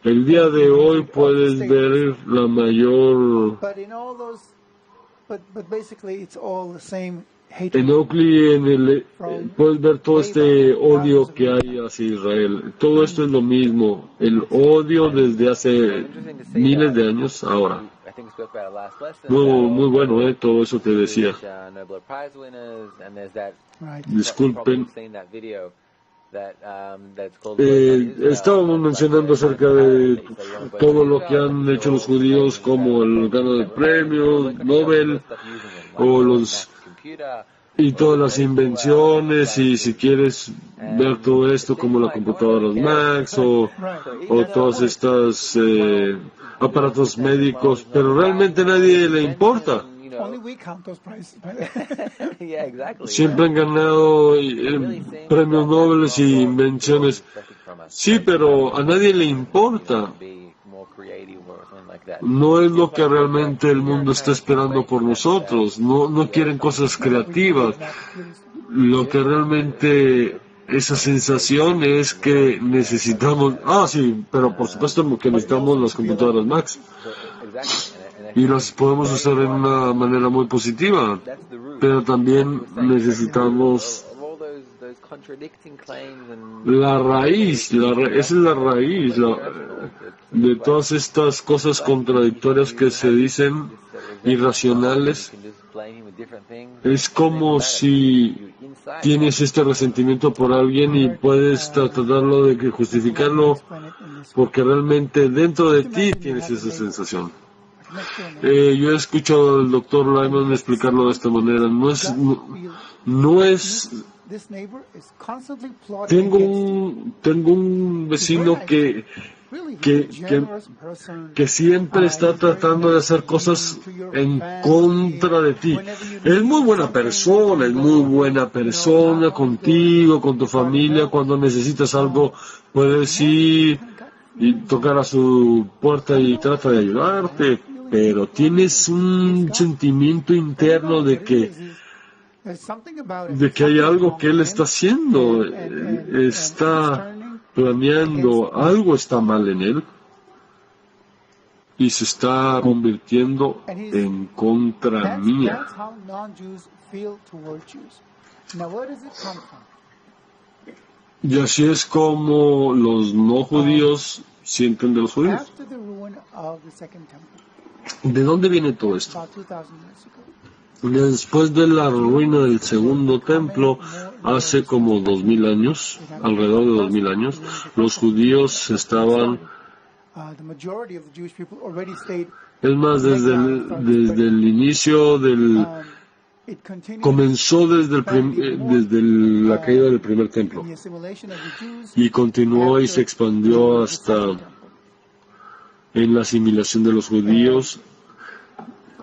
El día de hoy puedes ver la mayor... En Oakley, puedes ver todo este odio que hay hacia Israel. Todo esto es lo mismo. El odio desde hace miles de años ahora. Muy bueno, todo eso que decía. Disculpen. Estábamos mencionando acerca de todo lo que han hecho los judíos, como el gano de premios Nobel, y todas las invenciones, y si quieres ver todo esto como la computadora Max o todos estos aparatos médicos, pero realmente a nadie le importa. Siempre han ganado premios Nobel y invenciones. Sí, pero a nadie le importa. No es lo que realmente el mundo está esperando por nosotros. No quieren cosas creativas. Lo que realmente esa sensación es que necesitamos... sí, pero por supuesto que necesitamos las computadoras Max. Y las podemos usar en una manera muy positiva, pero también necesitamos la raíz, esa es la raíz de todas estas cosas contradictorias que se dicen, irracionales. Es como si tienes este resentimiento por alguien y puedes tratarlo de justificarlo porque realmente dentro de ti tienes esa sensación. Yo he escuchado al doctor Lyman explicarlo de esta manera. No es tengo un vecino que siempre está tratando de hacer cosas en contra de ti. Es muy buena persona contigo, con tu familia. Cuando necesitas algo, puedes ir y tocar a su puerta y trata de ayudarte, pero tienes un sentimiento interno de que hay algo que él está haciendo, está planeando, algo está mal en él y se está convirtiendo en contra mía. Y así es como los no judíos sienten de los judíos. ¿De dónde viene todo esto? Después de la ruina del segundo templo, hace como 2000 años, alrededor de 2000 años, los judíos estaban... Es más, desde el inicio del... Comenzó desde la caída del primer templo y continuó y se expandió hasta en la asimilación de los judíos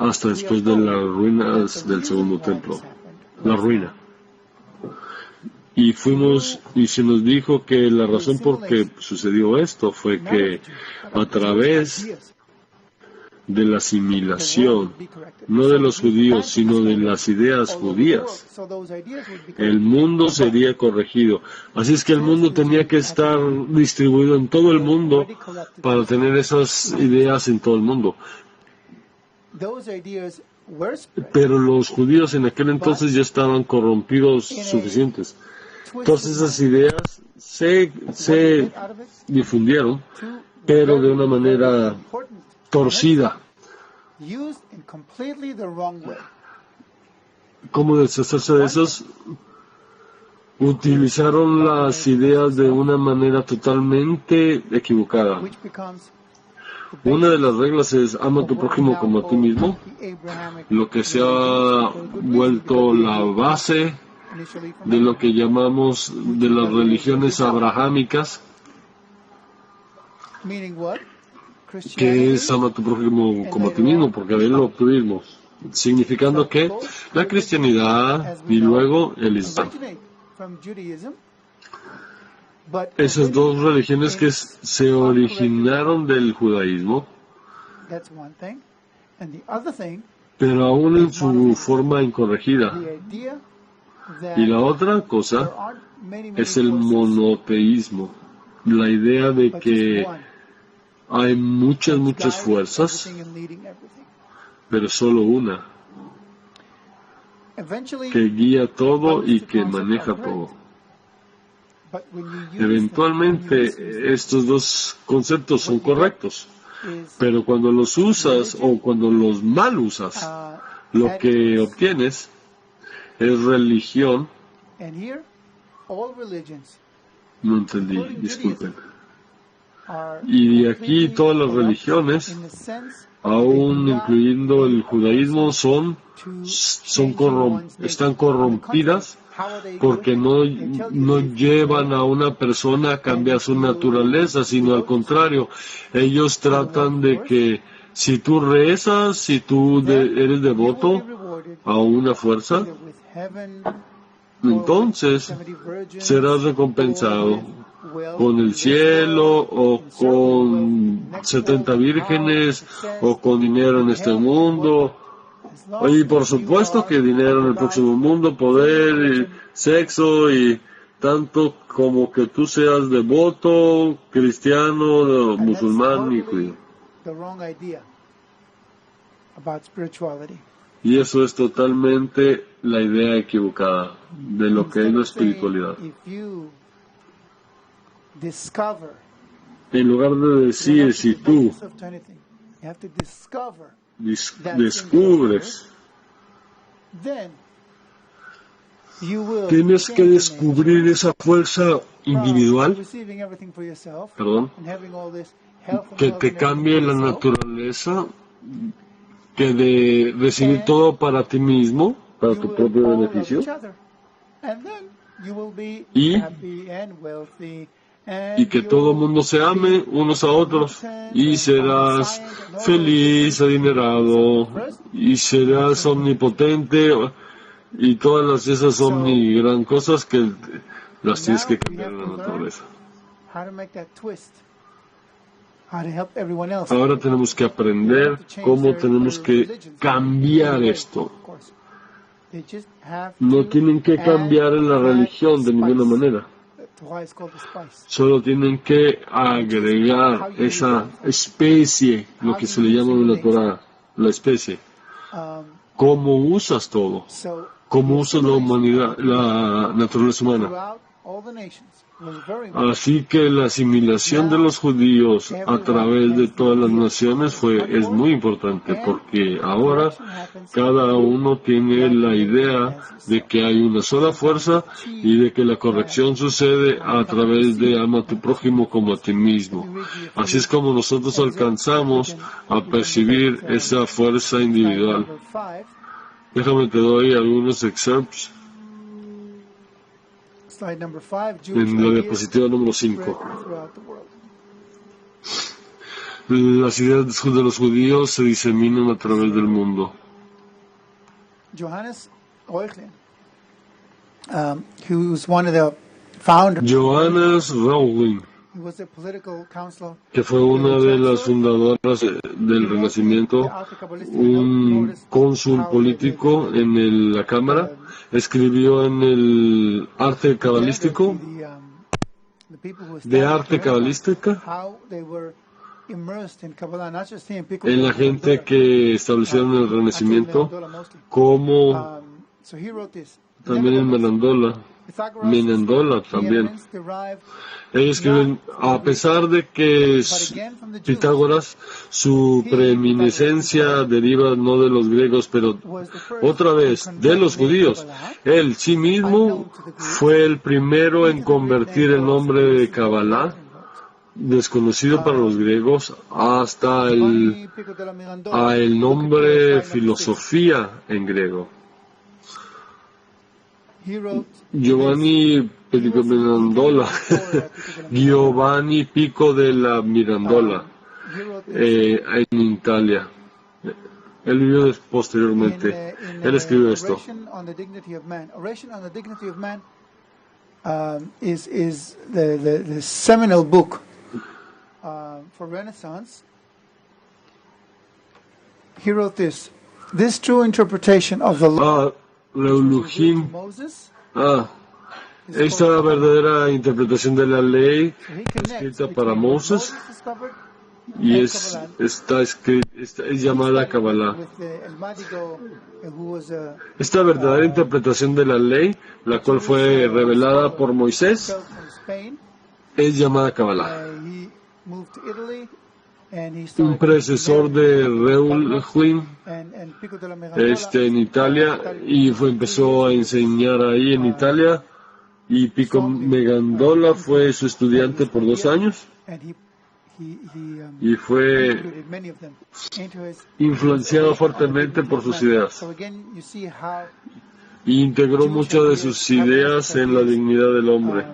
hasta después de las ruinas del segundo templo, la ruina. Y se nos dijo que la razón por qué sucedió esto fue que a través de la asimilación, no de los judíos, sino de las ideas judías, el mundo sería corregido. Así es que el mundo tenía que estar distribuido en todo el mundo para tener esas ideas en todo el mundo. Pero los judíos en aquel entonces ya estaban corrompidos suficientes. Todas esas ideas se difundieron, pero de una manera torcida. ¿Cómo deshacerse de esos? Utilizaron las ideas de una manera totalmente equivocada. Una de las reglas es ama a tu prójimo como a ti mismo, lo que se ha vuelto la base de lo que llamamos de las religiones abrahámicas, que es ama a tu prójimo como a ti mismo, porque de él lo obtuvimos, significando que la cristianidad y luego el islam. Esas dos religiones que se originaron del judaísmo, pero aún en su forma incorregida. Y la otra cosa es el monoteísmo, la idea de que hay muchas fuerzas, pero solo una, que guía todo y que maneja todo. Eventualmente estos dos conceptos son correctos, pero cuando los usas o cuando los mal usas, lo que obtienes es religión. No entendí, disculpen. Y aquí todas las religiones, aún incluyendo el judaísmo, están corrompidas porque no llevan a una persona a cambiar su naturaleza, sino al contrario, ellos tratan de que si tú rezas, si tú eres devoto a una fuerza, entonces serás recompensado con el cielo o con 70 vírgenes o con dinero en este mundo. Y por supuesto que dinero en el próximo mundo, poder, y sexo y tanto como que tú seas devoto, cristiano, musulmán y judío. Y eso es totalmente la idea equivocada de lo que es la espiritualidad. En lugar de decir, si tú descubres, tienes que descubrir esa fuerza individual, que te cambie la naturaleza, que de recibir todo para ti mismo, para tu propio beneficio, y que todo el mundo se ame unos a otros, y serás feliz, adinerado, y serás omnipotente, y todas esas gran cosas que las tienes que cambiar en la naturaleza. Ahora tenemos que aprender cómo tenemos que cambiar esto. No tienen que cambiar en la religión de ninguna manera. Solo tienen que agregar esa especie, lo que se le llama en la Torah, la especie. ¿Cómo usas todo? ¿Cómo usas la humanidad, la naturaleza humana? Así que la asimilación de los judíos a través de todas las naciones es muy importante, porque ahora cada uno tiene la idea de que hay una sola fuerza y de que la corrección sucede a través de ama a tu prójimo como a ti mismo. Así es como nosotros alcanzamos a percibir esa fuerza individual. Déjame te doy algunos excerpts. En la diapositiva número 5. las ideas de los judíos se diseminan a través del mundo. Johannes Reuchlin, he was one of the founders. Johannes Reuchlin, He was a political counselor. que fue una de las fundadoras del Renacimiento, un cónsul político en la Cámara, escribió en el arte cabalístico, de arte cabalística, en la gente que establecieron el Renacimiento, como también en Menandola también. Ellos escriben, a pesar de que Pitágoras, su preeminencia deriva no de los griegos, pero otra vez de los judíos. Él sí mismo fue el primero en convertir el nombre de Kabbalah, desconocido para los griegos, hasta el nombre filosofía en griego. Giovanni Pico della Mirandola, en Italia. Él vivió posteriormente. Él escribió esto. Oration on the Dignity of Man is the seminal book for Renaissance. He wrote this true interpretation of the law Reulujín. Moses. Esta verdadera interpretación de la ley escrita para Moses y es llamada Kabbalah. Esta verdadera interpretación de la ley, la cual fue revelada por Moisés, es llamada Kabbalah. Un predecesor de Reulujín en Italia y empezó a enseñar ahí en Italia, y Pico Megandola fue su estudiante por 2 años y fue influenciado fuertemente por sus ideas y integró muchas de sus ideas en la dignidad del hombre.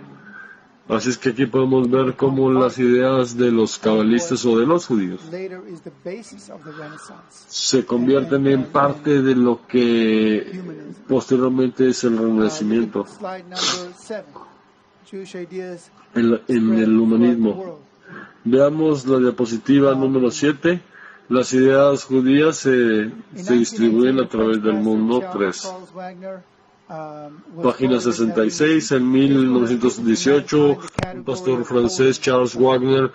Así es que aquí podemos ver cómo las ideas de los cabalistas o de los judíos se convierten en parte de lo que posteriormente es el Renacimiento en el humanismo. Veamos la diapositiva número 7. Las ideas judías se distribuyen a través del mundo. 3. Página 66, en 1918, un pastor francés, Charles Wagner,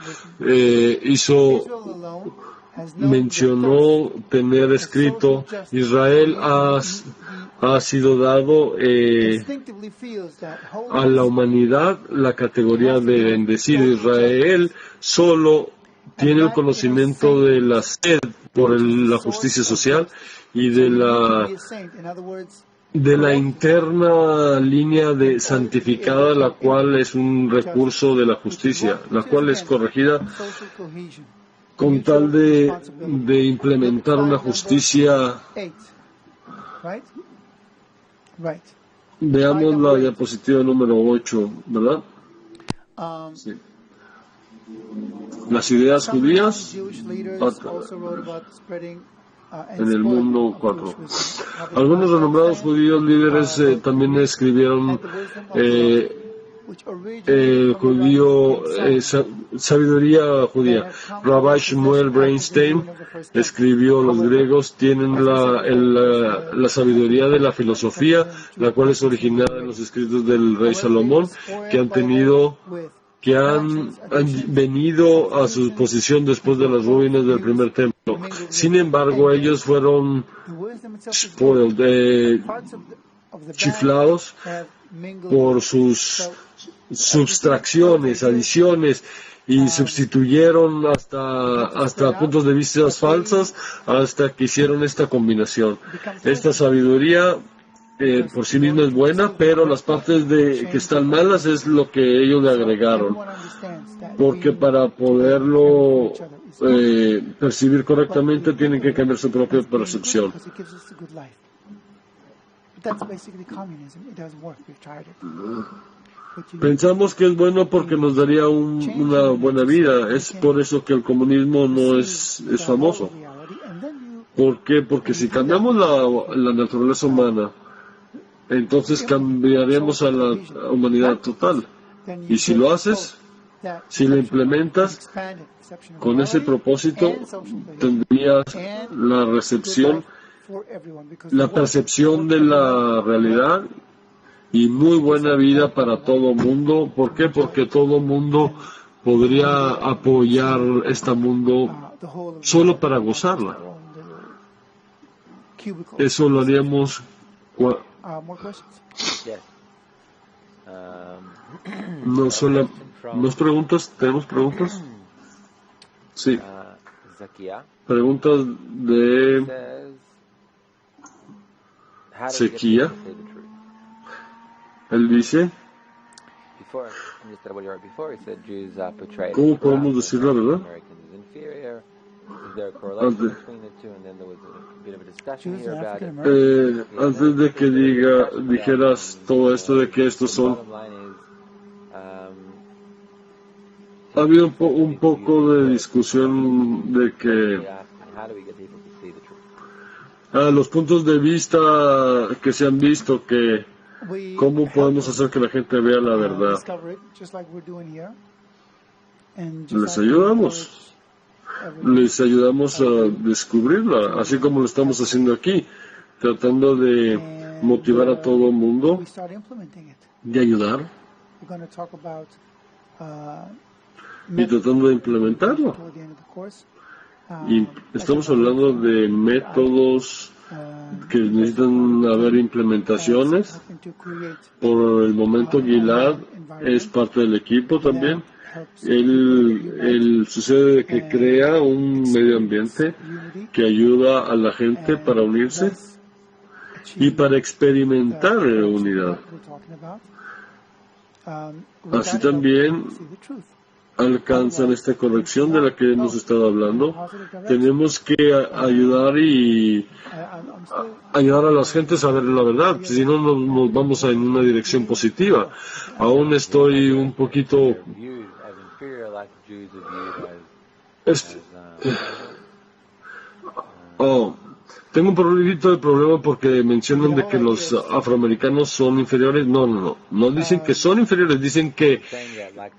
mencionó tener escrito: Israel ha sido dado a la humanidad la categoría de bendecido. Israel solo tiene el conocimiento de la sed por la justicia social y de la interna línea de santificada, la cual es un recurso de la justicia, la cual es corregida con tal de implementar una justicia. Veamos la diapositiva número 8, ¿verdad? Sí. Las ideas judías en el mundo 4. Algunos renombrados judíos líderes también escribieron sabiduría judía. Rabbi Shmuel Bernstein escribió: los griegos tienen la sabiduría de la filosofía, la cual es originada en los escritos del rey Salomón, que han venido a su posición después de las ruinas del primer templo. Sin embargo, ellos fueron chiflados por sus subtracciones, adiciones, y sustituyeron hasta puntos de vista falsas hasta que hicieron esta combinación. Esta sabiduría por sí misma es buena, pero las partes que están malas es lo que ellos le agregaron, porque para poderlo percibir correctamente tienen que cambiar su propia percepción. Pensamos que es bueno porque nos daría una buena vida. Es por eso que el comunismo no es famoso. ¿Por qué? Porque si cambiamos la naturaleza humana, entonces cambiaremos a la humanidad total. Y si lo haces, si lo implementas con ese propósito, tendrías la percepción de la realidad y muy buena vida para todo mundo. ¿Por qué? Porque todo mundo podría apoyar este mundo solo para gozarla. Eso lo haríamos. No solo. ¿Nos preguntas? ¿Tenemos preguntas? Sí. Preguntas de Sequía. Él dice, ¿cómo podemos decir la verdad? Antes de que dijeras todo esto de que estos son, ha habido un poco de discusión de que los puntos de vista que se han visto, que cómo podemos hacer que la gente vea la verdad. Les ayudamos a descubrirla, así como lo estamos haciendo aquí, tratando de motivar a todo el mundo, de ayudar y tratando de implementarlo. Y estamos hablando de métodos que necesitan haber implementaciones. Por el momento Gilad es parte del equipo también. Él sucede que crea un medio ambiente que ayuda a la gente para unirse y para experimentar unidad. Así también alcanzan esta corrección de la que hemos estado hablando. Tenemos que ayudar a las gentes a ver la verdad, si no nos vamos en una dirección positiva. Aún estoy un poquito tengo un poquito de problema porque mencionan de que los afroamericanos son inferiores. No dicen que son inferiores, dicen que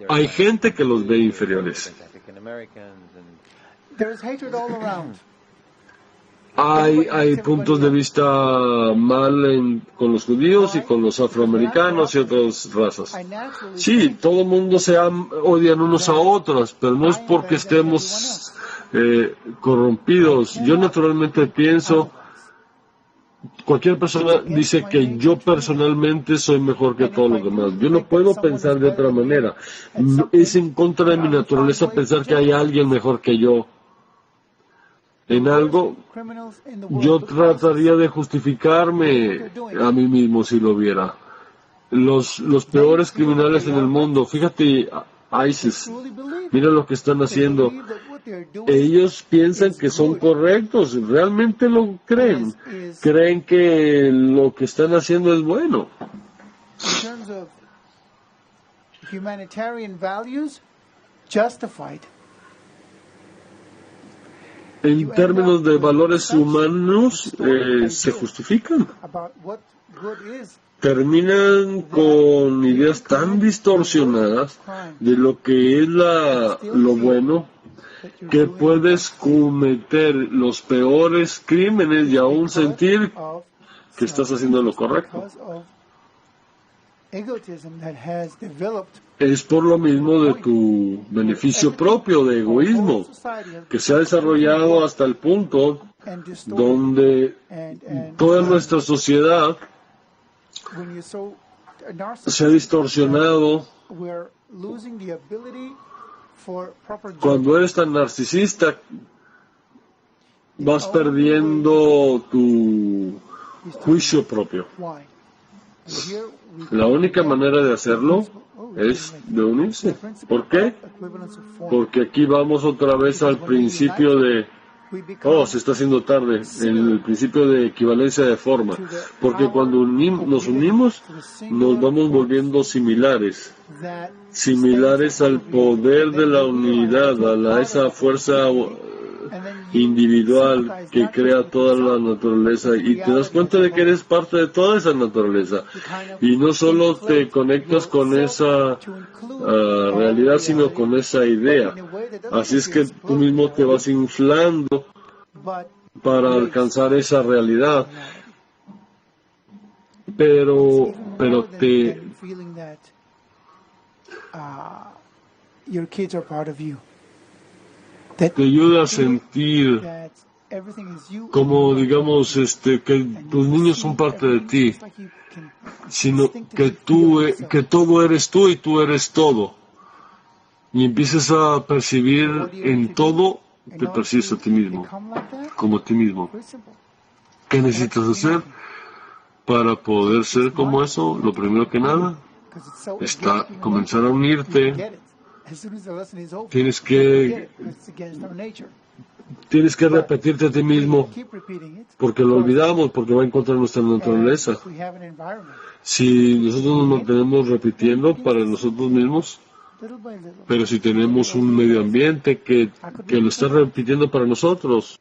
hay gente que los ve inferiores. Hay puntos de vista mal con los judíos y con los afroamericanos y otras razas. Sí, todo el mundo odian unos a otros, pero no es porque estemos corrompidos. Yo naturalmente pienso, cualquier persona dice que yo personalmente soy mejor que todos los demás. Yo no puedo pensar de otra manera. Es en contra de mi naturaleza pensar que hay alguien mejor que yo en algo. Yo trataría de justificarme a mí mismo si lo viera. Los peores criminales en el mundo, fíjate, ISIS, mira lo que están haciendo. Ellos piensan que son correctos, realmente lo creen. Creen que lo que están haciendo es bueno. En términos de valores humanos, se justifican. Terminan con ideas tan distorsionadas de lo que es lo bueno, que puedes cometer los peores crímenes y aún sentir que estás haciendo lo correcto. Es por lo mismo de tu beneficio propio, de egoísmo, que se ha desarrollado hasta el punto donde toda nuestra sociedad se ha distorsionado. Cuando eres tan narcisista, vas perdiendo tu juicio propio. La única manera de hacerlo es de unirse. ¿Por qué? Porque aquí vamos otra vez al principio de Oh, se está haciendo tarde. El principio de equivalencia de forma. Porque cuando nos unimos, nos vamos volviendo similares. Similares al poder de la unidad, a esa fuerza individual que crea toda la naturaleza, y te das cuenta de que eres parte de toda esa naturaleza, y no solo te conectas con esa realidad, sino con esa idea. Así es que tú mismo te vas inflando para alcanzar esa realidad, pero te ayuda a sentir como, digamos, que tus niños son parte de ti, sino que todo eres tú y tú eres todo. Y empiezas a percibir en todo, te percibes a ti mismo, como a ti mismo. ¿Qué necesitas hacer para poder ser como eso? Lo primero que nada está comenzar a unirte. Tienes que repetirte a ti mismo, porque lo olvidamos, porque va en contra de nuestra naturaleza. Si nosotros nos mantenemos repitiendo para nosotros mismos, pero si tenemos un medio ambiente que lo está repitiendo para nosotros,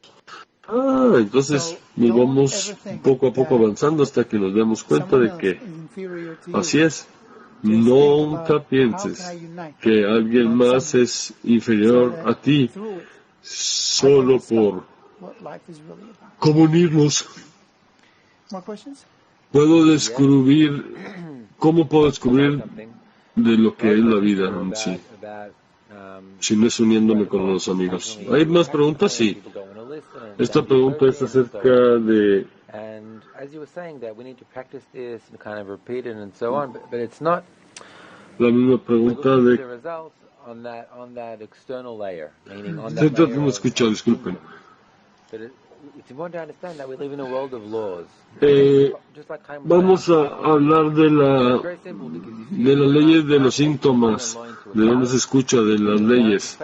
entonces nos vamos poco a poco avanzando hasta que nos demos cuenta de que así es. Nunca pienses que alguien más es inferior a ti solo por unirnos. ¿Cómo puedo descubrir de lo que es la vida en sí? Si no es uniéndome con los amigos. ¿Hay más preguntas? Sí. Esta pregunta es acerca de... La misma pregunta de... Estoy tratando de escuchar, disculpen. Vamos a hablar de las leyes de los síntomas, de dónde se escucha de las leyes.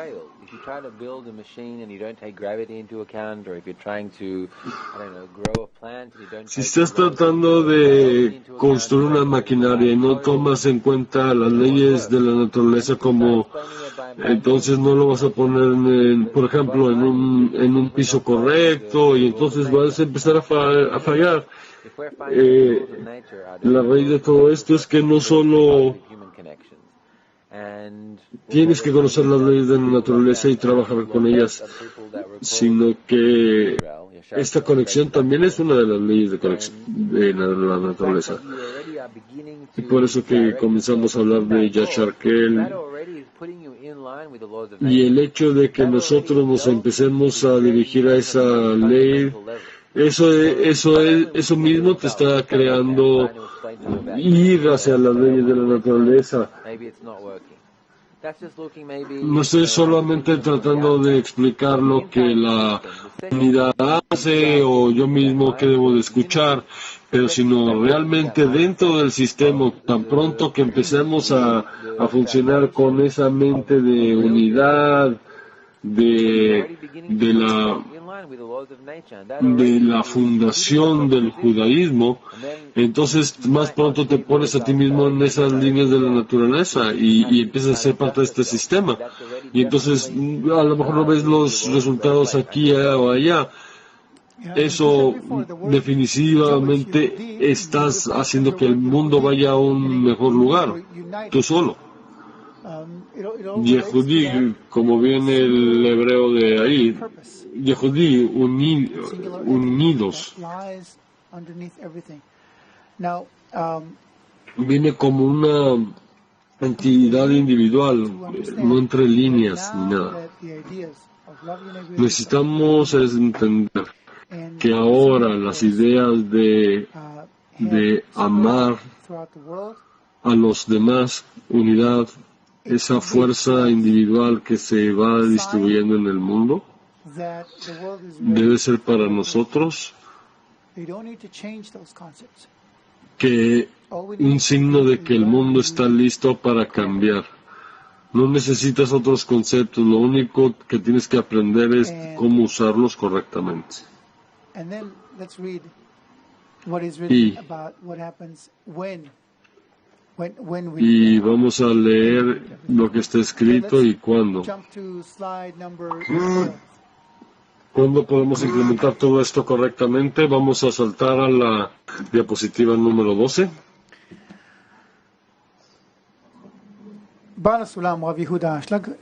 Si estás tratando de construir una maquinaria y no tomas en cuenta las leyes de la naturaleza entonces no lo vas a poner, por ejemplo, en un piso correcto, y entonces vas a empezar a fallar. La raíz de todo esto es que no solo tienes que conocer las leyes de la naturaleza y trabajar con ellas, sino que esta conexión también es una de las leyes de la naturaleza. Y por eso que comenzamos a hablar de Yashar Kel. Y el hecho de que nosotros nos empecemos a dirigir a esa ley, eso mismo te está creando ir hacia las leyes de la naturaleza. No estoy solamente tratando de explicar lo que la unidad hace o yo mismo que debo de escuchar, pero sino realmente dentro del sistema, tan pronto que empecemos a funcionar con esa mente de unidad, de la fundación del judaísmo, entonces más pronto te pones a ti mismo en esas líneas de la naturaleza y empiezas a ser parte de este sistema. Y entonces a lo mejor no ves los resultados aquí o allá. Eso definitivamente estás haciendo que el mundo vaya a un mejor lugar, tú solo. Yehudí, como viene el hebreo de ahí, Yehudí, unidos. Viene como una entidad individual, no entre líneas ni nada. Necesitamos entender que ahora las ideas de amar a los demás, unidad, esa fuerza individual que se va distribuyendo en el mundo, debe ser para nosotros que un signo de que el mundo está listo para cambiar. No necesitas otros conceptos, lo único que tienes que aprender es cómo usarlos correctamente. And then let's read what is Y, written about what happens when we y vamos a leer lo que está escrito y cuándo. jump to slide number 12. ¿Cuándo podemos implementar todo esto correctamente? Vamos a saltar a la diapositiva número 12. Bala Sulam Rav Yehuda Ashlag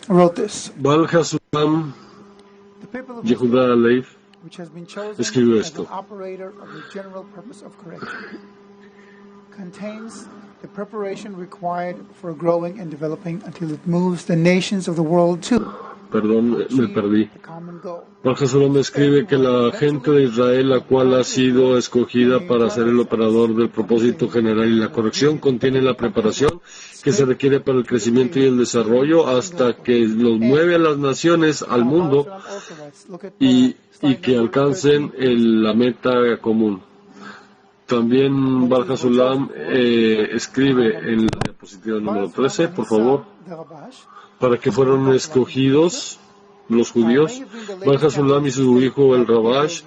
wrote this. Baal Hasulam The people of Yehuda Leif which has been chosen escribió as esto. an operator of the general purpose of correction, contains the preparation required for growing and developing until it moves the nations of the world to Perdón, me achieve perdí. the common goal. Baal Hasulam escribe que la gente de Israel, la cual ha sido escogida para ser el operador del propósito general y la corrección, contiene la preparación que se requiere para el crecimiento y el desarrollo hasta que los mueve a las naciones al mundo y que alcancen la meta común. También Baal Hasulam escribe en la diapositiva número 13, por favor, para que fueron escogidos los judíos. Baal Hasulam y su hijo el Rabash,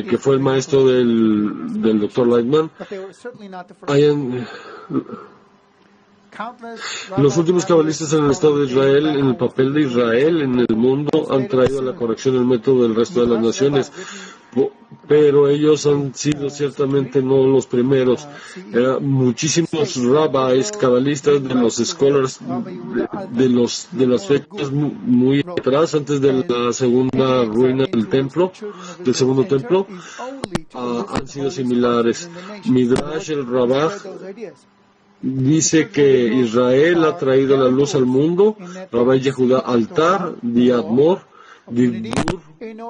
que fue el maestro del Dr. Lightman, los últimos cabalistas en el Estado de Israel, en el papel de Israel en el mundo, han traído a la corrección el método del resto de las naciones, pero ellos han sido ciertamente no los primeros. Muchísimos rabbis, cabalistas, de los scholars, de las fechas muy atrás, antes de la segunda ruina del templo, del segundo templo, han sido similares. Midrash, el Rabaj, dice que Israel ha traído la luz al mundo. Rabbi Yehuda Altar, Diadmor, Didur,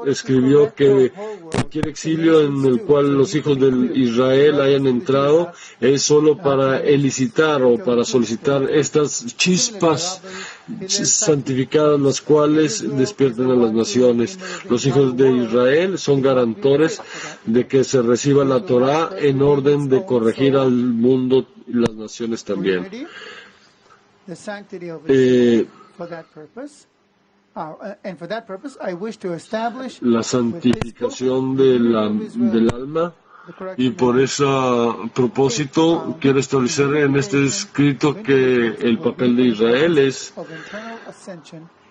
escribió que cualquier exilio en el cual los hijos de Israel hayan entrado es solo para elicitar o para solicitar estas chispas santificadas, las cuales despiertan a las naciones. Los hijos de Israel son garantores de que se reciba la Torá en orden de corregir al mundo y las naciones también. La santificación del alma, y por ese propósito quiero establecer en este escrito que el papel de Israel es,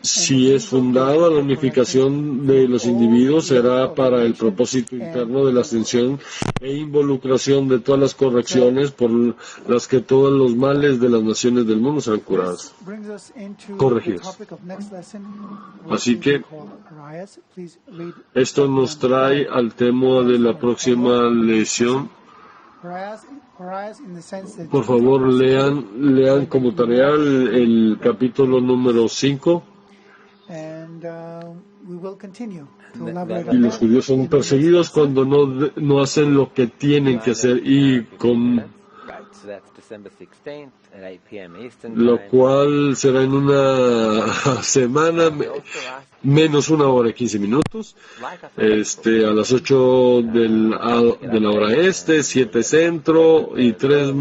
si es fundada la unificación de los individuos, será para el propósito interno de la ascensión e involucración de todas las correcciones por las que todos los males de las naciones del mundo serán curados, corregidos. Así que esto nos trae al tema de la próxima lección. Por favor, lean como tarea el capítulo número 5. Y los judíos son perseguidos cuando no hacen lo que tienen que hacer, y lo cual será en una semana, menos 1 hora y 15 minutos, a las 8 de la hora este, 7 centro y 3.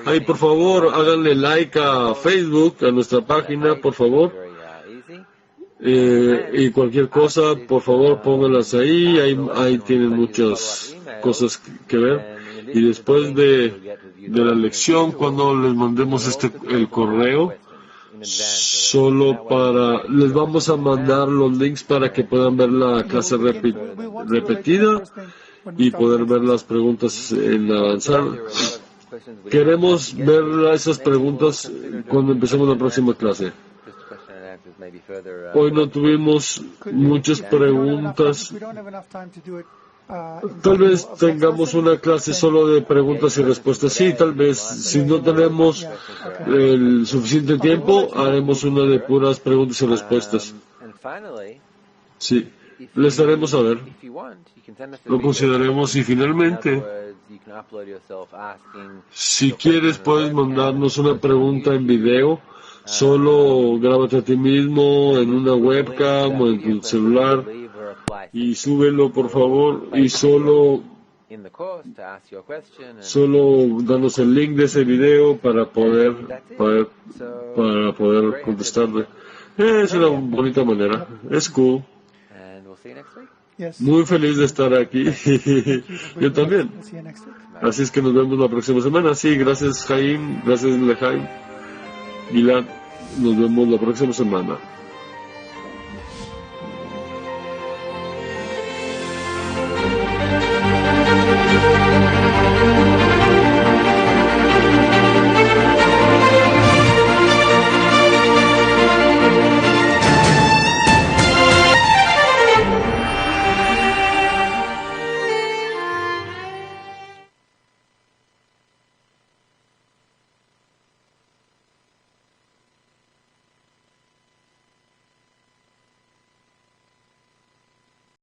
Ay, por favor, háganle like a Facebook, a nuestra página, por favor. Y cualquier cosa, por favor, pónganlas ahí. Ahí tienen muchas cosas que ver. Y después de la lección, cuando les mandemos el correo, les vamos a mandar los links para que puedan ver la clase repetida y poder ver las preguntas en avanzar. Queremos ver esas preguntas cuando empecemos la próxima clase. Hoy no tuvimos muchas preguntas. Tal vez tengamos una clase solo de preguntas y respuestas. Sí, tal vez. Si no tenemos el suficiente tiempo, haremos una de puras preguntas y respuestas. Sí, les haremos saber. Lo consideraremos, y finalmente, si quieres, puedes mandarnos una pregunta en video. Solo grábate a ti mismo en una webcam o en tu celular y súbelo, por favor, y solo in the course to ask your question. And Solo danos el link de ese video para poder contestarle. Es una bonita manera. Es cool. And we'll see you next week. Yes. Muy feliz de estar aquí. Yo también. We'll see you next week. Así es que nos vemos la próxima semana. Sí, gracias Jaime, gracias Lejaim. Gilad, nos vemos la próxima semana.